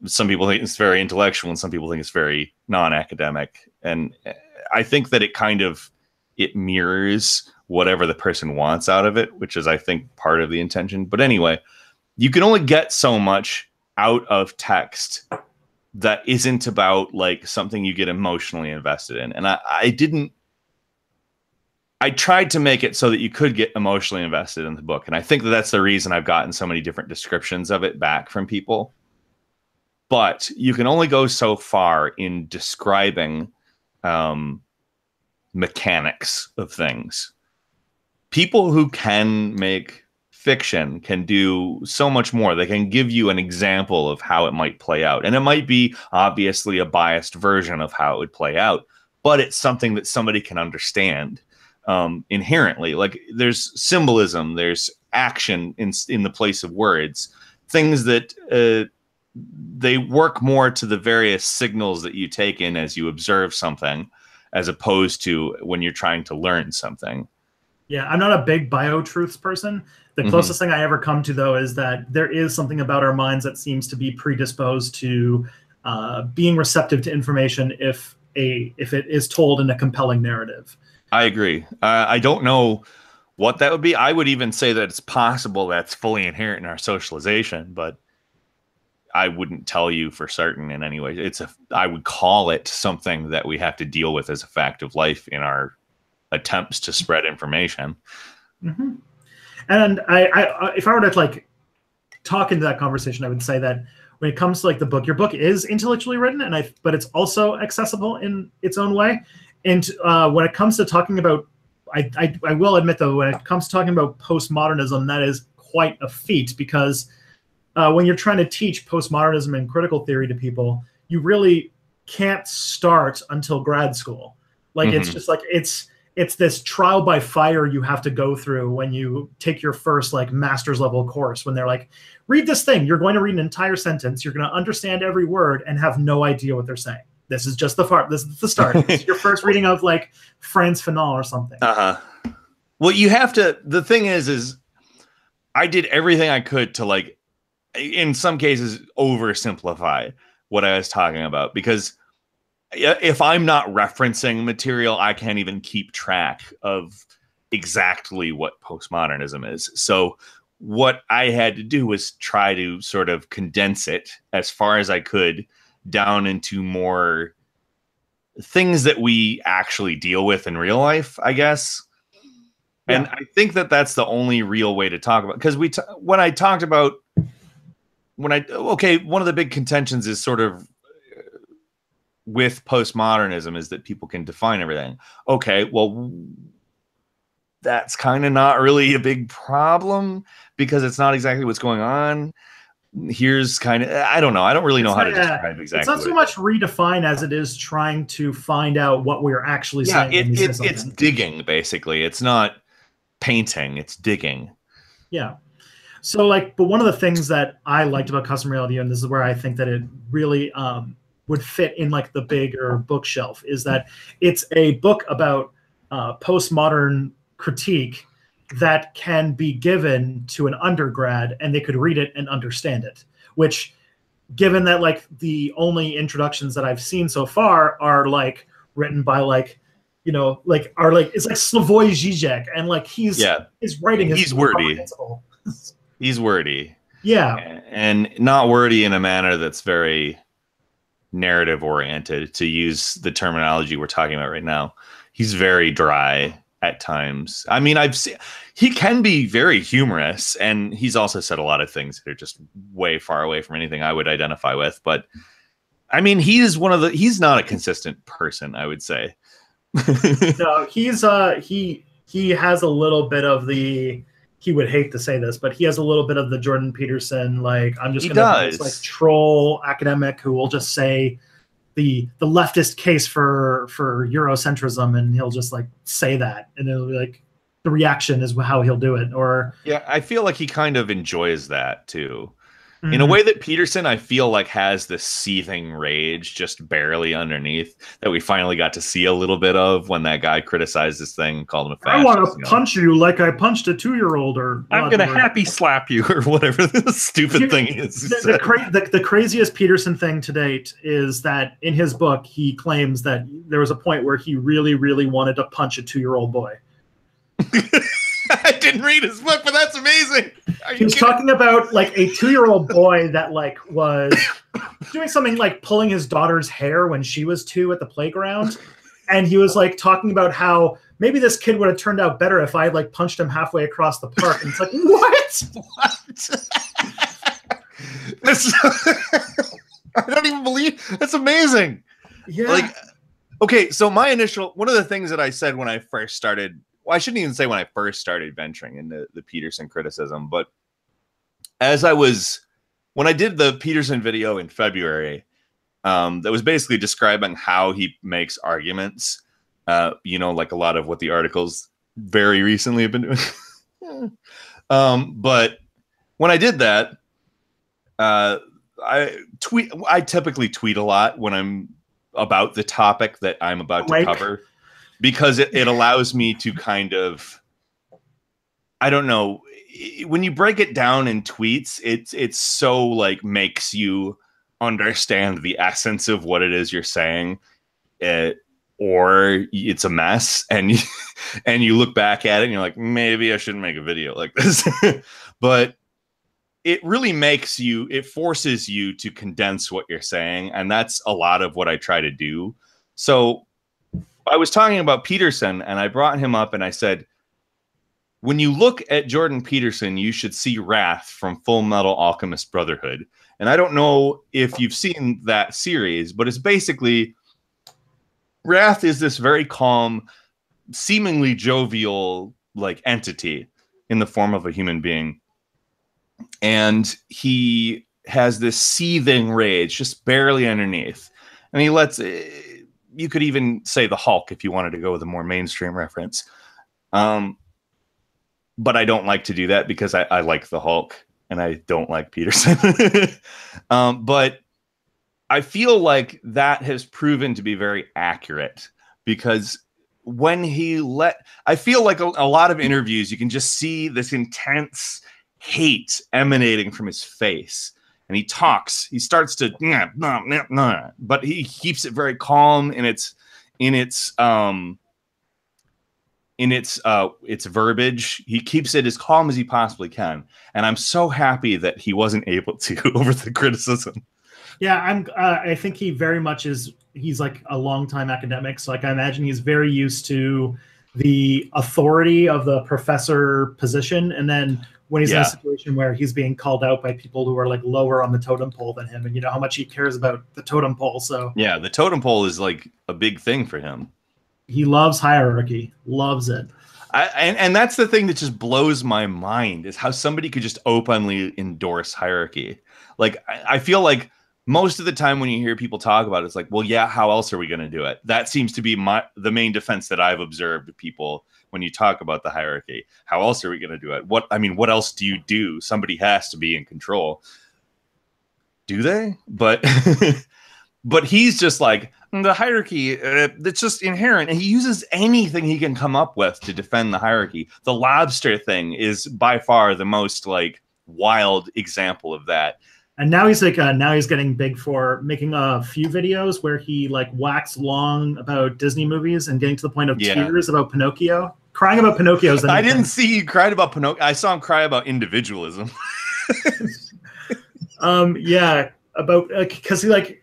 some people think it's very intellectual and some people think it's very non-academic. And I think that it mirrors whatever the person wants out of it, which is, I think, part of the intention. But anyway, you can only get so much out of text that isn't about like something you get emotionally invested in. And I tried to make it so that you could get emotionally invested in the book. And I think that that's the reason I've gotten so many different descriptions of it back from people. But you can only go so far in describing mechanics of things. People who can make fiction can do so much more. They can give you an example of how it might play out. And it might be obviously a biased version of how it would play out, but it's something that somebody can understand inherently. Like, there's symbolism, there's action in the place of words, things that they work more to the various signals that you take in as you observe something, as opposed to when you're trying to learn something. Yeah, I'm not a big bio-truths person. The closest thing I ever come to, though, is that there is something about our minds that seems to be predisposed to being receptive to information if it is told in a compelling narrative. I agree. I don't know what that would be. I would even say that it's possible that's fully inherent in our socialization, but I wouldn't tell you for certain in any way. I would call it something that we have to deal with as a fact of life in our attempts to spread information. Mm-hmm. And I if I were to like talk into that conversation, I would say that when it comes to like the book, your book is intellectually written, but it's also accessible in its own way. And when it comes to talking about, I will admit though, when it comes to talking about postmodernism, that is quite a feat, because when you're trying to teach postmodernism and critical theory to people, you really can't start until grad school. Like, it's just like it's this trial by fire you have to go through when you take your first like master's level course, when they're like, read this thing, you're going to read an entire sentence, you're going to understand every word and have no idea what they're saying. This is just this is the start. This is your first reading of like Franz Fanon or something. Well, you have to, the thing is I did everything I could to, like, in some cases oversimplify what I was talking about, because if I'm not referencing material, I can't even keep track of exactly what postmodernism is. So what I had to do was try to sort of condense it as far as I could down into more things that we actually deal with in real life, I guess. Yeah. And I think that that's the only real way to talk about, because one of the big contentions is sort of with postmodernism is that people can define everything. Okay, well, that's kind of not really a big problem, because it's not exactly what's going on. Here's kind of, I don't know. I don't really know how to describe exactly. It's not so much redefine as it is trying to find out what we're actually saying. It's digging, basically. It's not painting, it's digging. Yeah. So like, but one of the things that I liked about Custom Reality, and this is where I think that it really would fit in like the bigger bookshelf, is that it's a book about postmodern critique that can be given to an undergrad and they could read it and understand it, which, given that like the only introductions that I've seen so far are like written by like, you know, like are like, it's like Slavoj Žižek, and like his writing is he's wordy. He's wordy. Yeah. And not wordy in a manner that's very narrative oriented, to use the terminology we're talking about right now. He's very dry at times. I mean, I've seen he can be very humorous, and he's also said a lot of things that are just way far away from anything I would identify with. But I mean, he's not a consistent person, I would say. No, he's he has a little bit of the, he would hate to say this, but he has a little bit of the Jordan Peterson, like, I'm just gonna be this like troll academic who will just say the leftist case for Eurocentrism, and he'll just like say that, and it'll be like the reaction is how he'll do it. Or yeah, I feel like he kind of enjoys that too. In a way that Peterson, I feel like, has this seething rage just barely underneath that we finally got to see a little bit of when that guy criticized this thing and called him a fascist. I want to punch you like I punched a 2-year-old, or I'm going to happy slap you, or whatever the stupid thing is. The craziest Peterson thing to date is that in his book, he claims that there was a point where he really, really wanted to punch a 2-year-old boy. I didn't read his book, but that's amazing. He was talking about like a 2-year-old boy that like was doing something like pulling his daughter's hair when she was 2 at the playground. And he was like talking about how maybe this kid would have turned out better if I had like punched him halfway across the park. And it's like, what? I don't even believe that's amazing. Yeah. Like, okay, so one of the things that I said when I first started, well, I shouldn't even say when I first started venturing into the Peterson criticism, but when I did the Peterson video in February, that was basically describing how he makes arguments, you know, like a lot of what the articles very recently have been doing. But when I did that, I typically tweet a lot when I'm about the topic that I'm about to cover, because it allows me to kind of, I don't know, when you break it down in tweets, it's so like makes you understand the essence of what it is you're saying, or it's a mess, and you look back at it and you're like, maybe I shouldn't make a video like this. But it really it forces you to condense what you're saying, and that's a lot of what I try to do. So I was talking about Peterson, and I brought him up, and I said, when you look at Jordan Peterson, you should see Wrath from Full Metal Alchemist Brotherhood. And I don't know if you've seen that series, but it's basically, Wrath is this very calm, seemingly jovial like entity in the form of a human being. And he has this seething rage just barely underneath. And he lets, you could even say the Hulk if you wanted to go with a more mainstream reference. But I don't like to do that because I like the Hulk and I don't like Peterson. But I feel like that has proven to be very accurate, because when I feel like a lot of interviews, you can just see this intense hate emanating from his face. And he starts to, but he keeps it very calm in its verbiage. He keeps it as calm as he possibly can. And I'm so happy that he wasn't able to over the criticism. Yeah, I think he very much is. He's like a longtime academic, so like I imagine he's very used to the authority of the professor position. And then when he's in a situation where he's being called out by people who are like lower on the totem pole than him, and you know how much he cares about the totem pole. So yeah, the totem pole is like a big thing for him. He loves hierarchy, loves it. And that's the thing that just blows my mind, is how somebody could just openly endorse hierarchy. Like, I feel like most of the time when you hear people talk about it, it's like, well, yeah, how else are we going to do it? That seems to be the main defense that I've observed of people when you talk about the hierarchy. How else are we going to do it? What else do you do? Somebody has to be in control. Do they? But but he's just like, The hierarchy, that's just inherent. And he uses anything he can come up with to defend the hierarchy. The lobster thing is by far the most like wild example of that. And now he's like, now he's getting big for making a few videos where he like whacks long about Disney movies and getting to the point of tears about Pinocchio. Crying about Pinocchio is the I didn't see he cried about Pinocchio. I saw him cry about individualism. Yeah, about because he like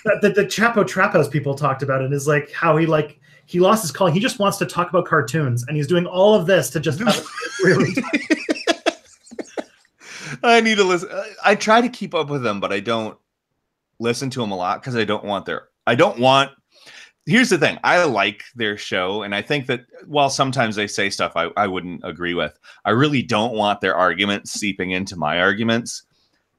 the Chapo Trap House people talked about it is like how he lost his calling. He just wants to talk about cartoons, and he's doing all of this to just have it really. I need to listen. I try to keep up with them, but I don't listen to them a lot because I don't want. Here's the thing. I like their show, and I think that while sometimes they say stuff I wouldn't agree with, I really don't want their arguments seeping into my arguments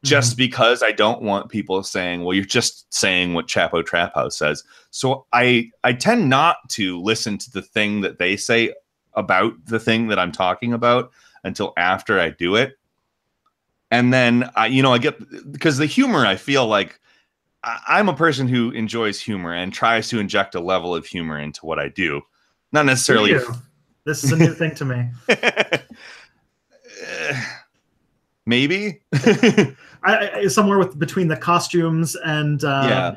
just because I don't want people saying, well, you're just saying what Chapo Trap House says. So I tend not to listen to the thing that they say about the thing that I'm talking about until after I do it. And then, I get, because the humor, I feel like I'm a person who enjoys humor and tries to inject a level of humor into what I do. Not necessarily. This is a new thing to me. Maybe. Somewhere between the costumes and. Yeah.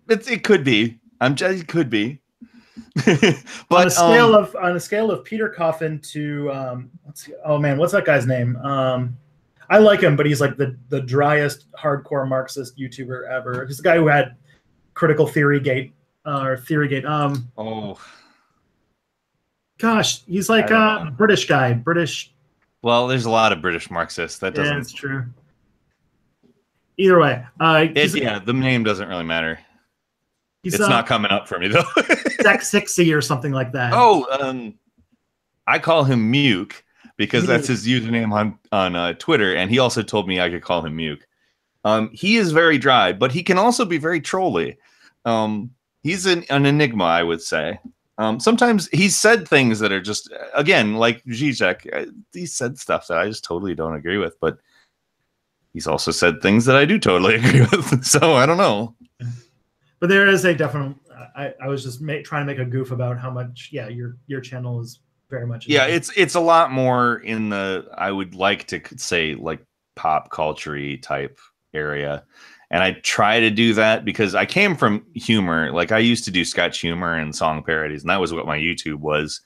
It could be. It could be. But on a scale of Peter Coffin to what's that guy's name? I like him, but he's like the driest hardcore Marxist YouTuber ever. He's the guy who had Critical Theory Gate or Theorygate. Gosh, he's like a British guy. British. Well, there's a lot of British Marxists. That doesn't. Yeah, it's true. Either way, the name doesn't really matter. It's not coming up for me though. Sexy or something like that. I call him Muke because that's his username on Twitter, and he also told me I could call him Muke. He is very dry, but he can also be very trolly. He's an enigma, I would say. Sometimes he's said things that are just, again, like Zizek, he said stuff that I just totally don't agree with, but he's also said things that I do totally agree with. So I don't know. But there is a definite. I was just trying to make a goof about how much. Yeah, your channel is very much. Yeah, it's a lot more in the, I would like to say, like pop culture-y type area, and I try to do that because I came from humor. Like I used to do sketch humor and song parodies, and that was what my YouTube was.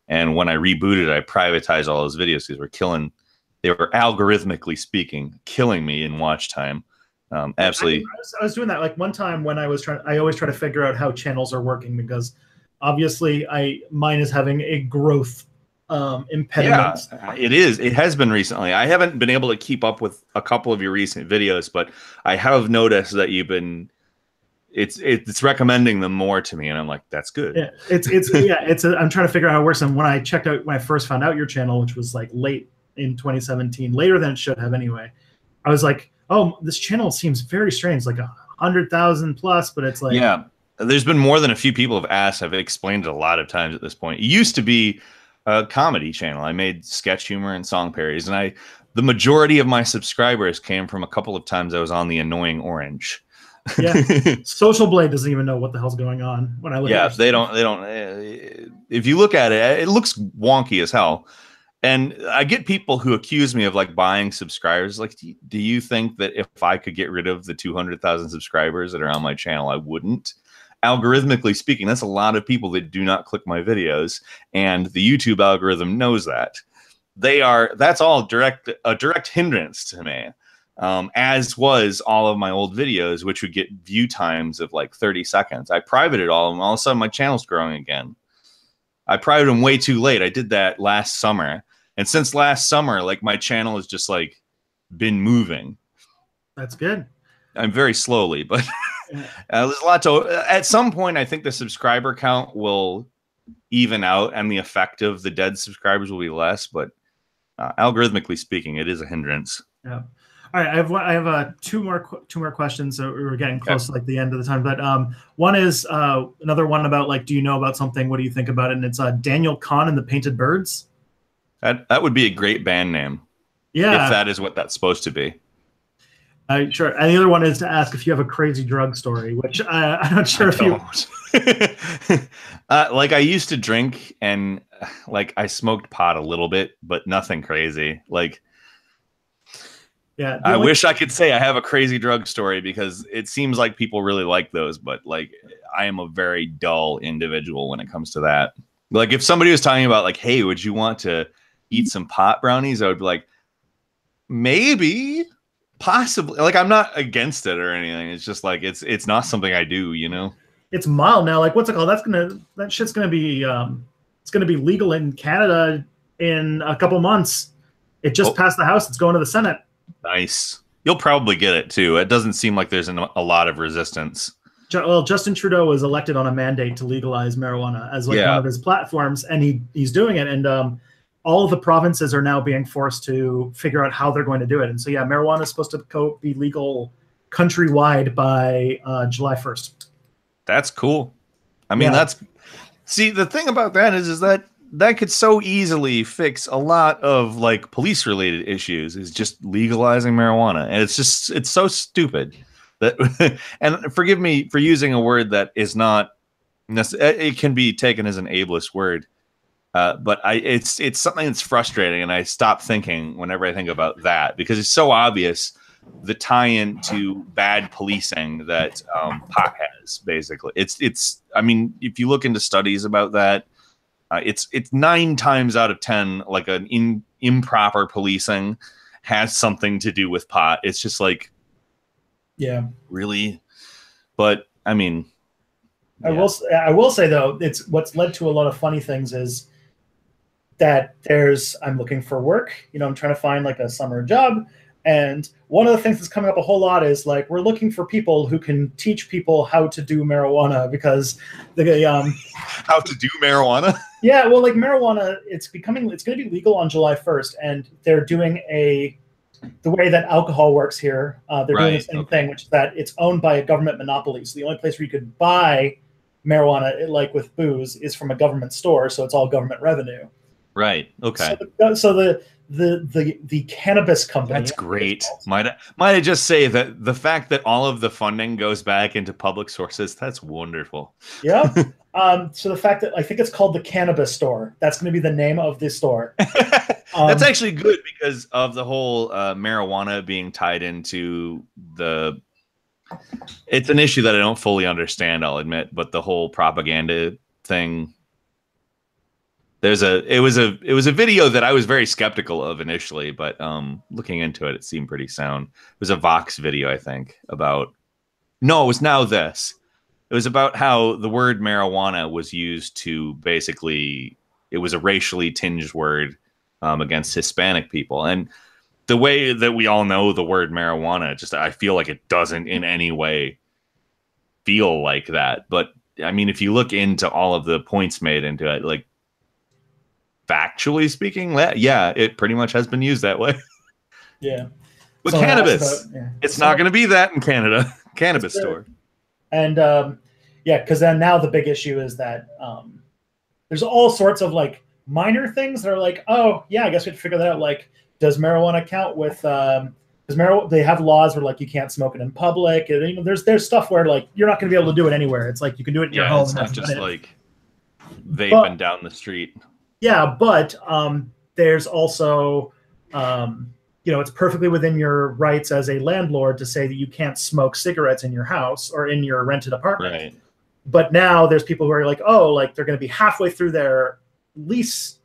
And when I rebooted, I privatized all those videos because they were algorithmically speaking, killing me in watch time. Absolutely. I was doing that like one time when I always try to figure out how channels are working because obviously mine is having a growth impediment. Yeah, it is. It has been recently. I haven't been able to keep up with a couple of your recent videos, but I have noticed that you've been. It's recommending them more to me, and I'm like, that's good. Yeah, I'm trying to figure out how it works. And when I first found out your channel, which was like late in 2017, later than it should have anyway, I was like, oh, this channel seems very strange, like 100,000 plus, but it's like, yeah, there's been more than a few people have asked. I've explained it a lot of times at this point. It used to be a comedy channel. I made sketch humor and song parodies, and the majority of my subscribers came from a couple of times I was on the Annoying Orange. Yeah, Social Blade doesn't even know what the hell's going on when I look. Yeah, they don't. If you look at it, it looks wonky as hell. And I get people who accuse me of like buying subscribers. Like, do you think that if I could get rid of the 200,000 subscribers that are on my channel, I wouldn't? Algorithmically speaking, that's a lot of people that do not click my videos, and the YouTube algorithm knows that. That's all a direct hindrance to me. As was all of my old videos, which would get view times of like 30 seconds. I privated all of them. All of a sudden, my channel's growing again. I privated them way too late. I did that last summer. And since last summer, like my channel has just like been moving. That's good. I'm very slowly, but there's a lot to. At some point, I think the subscriber count will even out, and the effect of the dead subscribers will be less. But algorithmically speaking, it is a hindrance. Yeah. All right. I have two more questions. So we're getting close to like the end of the time. But one is another one about like, do you know about something? What do you think about it? And it's Daniel Kahn and the Painted Birds. That would be a great band name. Yeah. If that is what that's supposed to be. Sure. And the other one is to ask if you have a crazy drug story, which I'm not sure if you. Like I used to drink and like I smoked pot a little bit, but nothing crazy. Like, Yeah, I wish I could say I have a crazy drug story because it seems like people really like those, but like I am a very dull individual when it comes to that. Like if somebody was talking about like, hey, would you want to eat some pot brownies? I would be like, maybe, possibly. Like I'm not against it or anything. It's just like it's not something I do, you know. It's mild now. Like what's it called? That shit's gonna be it's gonna be legal in Canada in a couple months. It just passed the House. It's going to the Senate. Nice. You'll probably get it too. It doesn't seem like there's a lot of resistance. Well, Justin Trudeau was elected on a mandate to legalize marijuana as like one of his platforms, and he's doing it. And all of the provinces are now being forced to figure out how they're going to do it. And so, yeah, marijuana is supposed to be legal countrywide by July 1st. That's cool. I mean, see, the thing about that is that could so easily fix a lot of like police related issues, is just legalizing marijuana. And it's so stupid that, and forgive me for using a word that is not, it can be taken as an ableist word. But it's something that's frustrating. And I stop thinking whenever I think about that, because it's so obvious the tie-in to bad policing that pot has. Basically, it's. I mean, if you look into studies about that, it's 9 times out of 10 like an improper policing has something to do with pot. It's just like, yeah, really. But I mean, yeah. I will say though, it's what's led to a lot of funny things is that I'm looking for work. You know, I'm trying to find like a summer job. And one of the things that's coming up a whole lot is like we're looking for people who can teach people how to do marijuana, because how to do marijuana. Yeah, well, like marijuana, it's going to be legal on July 1st, and they're doing the way that alcohol works here. They're doing the same thing, which is that it's owned by a government monopoly. So the only place where you could buy marijuana, like with booze, is from a government store. So it's all government revenue. Right. Okay. So the cannabis company. That's great. Might I just say that the fact that all of the funding goes back into public sources, that's wonderful. Yeah. So the fact that I think it's called the Cannabis Store, that's going to be the name of this store. That's actually good because of the whole marijuana being tied into the. It's an issue that I don't fully understand, I'll admit, but the whole propaganda thing. It was a video that I was very skeptical of initially, but looking into it, it seemed pretty sound. It was a Vox video, I think, about. No, it was Now This. It was about how the word marijuana was used to basically. It was a racially tinged word against Hispanic people, and the way that we all know the word marijuana, just I feel like it doesn't in any way feel like that. But I mean, if you look into all of the points made into it, like. Factually speaking, yeah, it pretty much has been used that way. Yeah. But so cannabis, it's not going to be that in Canada. Cannabis store. And yeah, because then now the big issue is that there's all sorts of like minor things that are like, oh yeah, I guess we have to figure that out. Like, does marijuana count with? Because they have laws where like you can't smoke it in public. And, you know, there's stuff where like you're not going to be able to do it anywhere. It's like you can do it in your home. It's not just like vaping down the street. Yeah, but there's also, you know, it's perfectly within your rights as a landlord to say that you can't smoke cigarettes in your house or in your rented apartment. Right. But now there's people who are like, oh, like they're going to be halfway through their lease,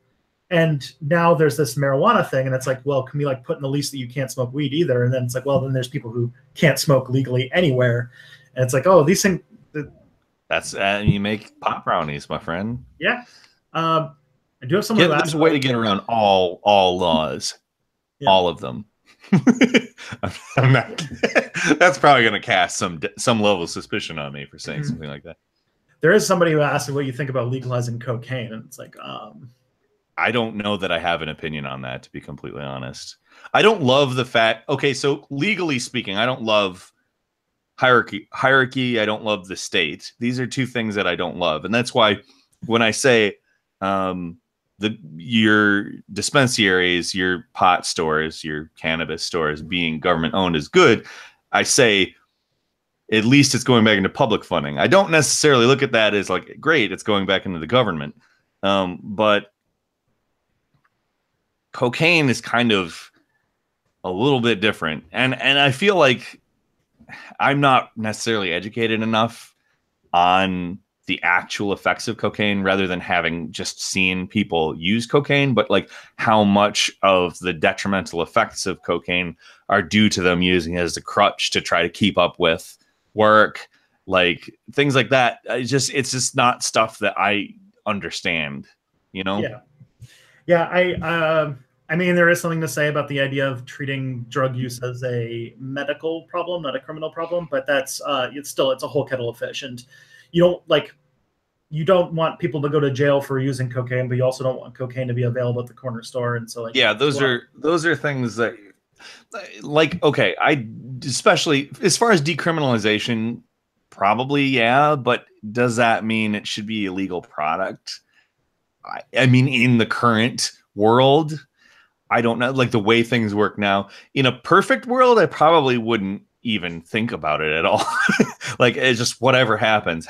and now there's this marijuana thing, and it's like, well, can we like put in the lease that you can't smoke weed either? And then it's like, well, then there's people who can't smoke legally anywhere, and it's like, oh, these things. That's you make pot brownies, my friend. Yeah. I do have some. There's a way to get around all laws, all of them. I'm not. That's probably going to cast some level of suspicion on me for saying something like that. There is somebody who asked what you think about legalizing cocaine, and it's like, I don't know that I have an opinion on that, to be completely honest. I don't love the fact. Okay, so legally speaking, I don't love hierarchy. I don't love the state. These are two things that I don't love, and that's why when I say your dispensaries, your pot stores, your cannabis stores being government owned is good, I say at least it's going back into public funding. I don't necessarily look at that as like, great, it's going back into the government. But cocaine is kind of a little bit different. And I feel like I'm not necessarily educated enough on the actual effects of cocaine rather than having just seen people use cocaine, but like how much of the detrimental effects of cocaine are due to them using it as a crutch to try to keep up with work, like things like that. It's just not stuff that I understand, you know? Yeah. I mean, there is something to say about the idea of treating drug use as a medical problem, not a criminal problem, but that's it's a whole kettle of fish. And you don't want people to go to jail for using cocaine, but you also don't want cocaine to be available at the corner store. And so, like, yeah, those are things that, like, okay, especially as far as decriminalization, probably, yeah, but does that mean it should be a legal product? I mean, in the current world, I don't know, like the way things work now. In a perfect world, I probably wouldn't even think about it at all. Like, it's just whatever happens.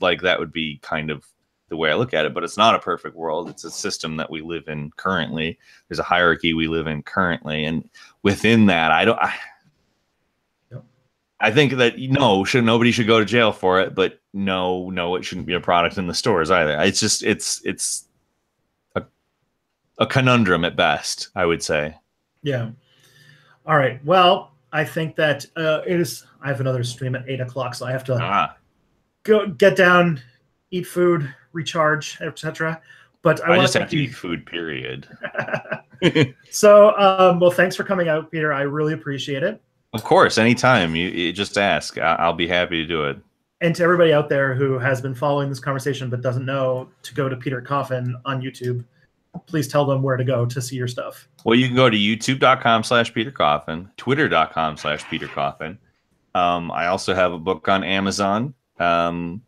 Like, that would be kind of the way I look at it. But it's not a perfect world. It's a system that we live in currently. There's a hierarchy we live in currently, and within that, I think that nobody should go to jail for it. But no, it shouldn't be a product in the stores either. It's just it's a conundrum at best, I would say. Yeah. All right. Well, I think that I have another stream at 8 o'clock, so I have to go get down, eat food, recharge, etc. But I just have to eat food, period. So, well, thanks for coming out, Peter. I really appreciate it. Of course, anytime. You just ask. I'll be happy to do it. And to everybody out there who has been following this conversation but doesn't know to go to Peter Coffin on YouTube, please tell them where to go to see your stuff. Well, you can go to youtube.com/PeterCoffin, twitter.com/PeterCoffin. I also have a book on Amazon,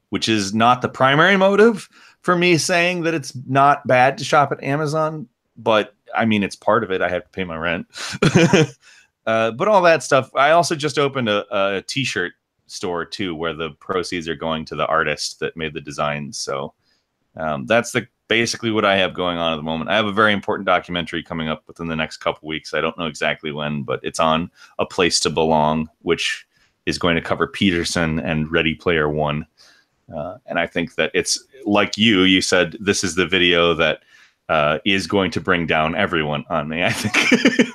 which is not the primary motive for me saying that it's not bad to shop at Amazon, but I mean, it's part of it. I have to pay my rent. But all that stuff. I also just opened a t-shirt store too, where the proceeds are going to the artist that made the designs. So that's basically what I have going on at the moment. I have a very important documentary coming up within the next couple weeks. I don't know exactly when, but it's on A Place to Belong, which is going to cover Peterson and Ready Player One. And I think that it's like you said, this is the video that is going to bring down everyone on me, I think.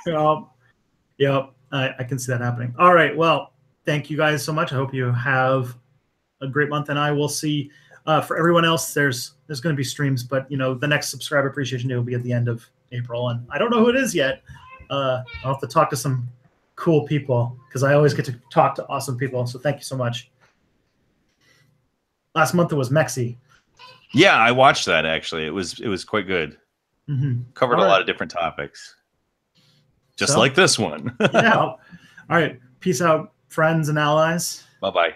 Yep. I can see that happening. All right. Well, thank you guys so much. I hope you have a great month, and I will see. For everyone else, there's going to be streams, but the next subscriber appreciation day will be at the end of April, and I don't know who it is yet. I'll have to talk to some cool people because I always get to talk to awesome people. So thank you so much. Last month it was Mexi. Yeah, I watched that actually. It was quite good. Mm-hmm. Covered a lot of different topics, just like this one. Yeah. All right. Peace out, friends and allies. Bye-bye.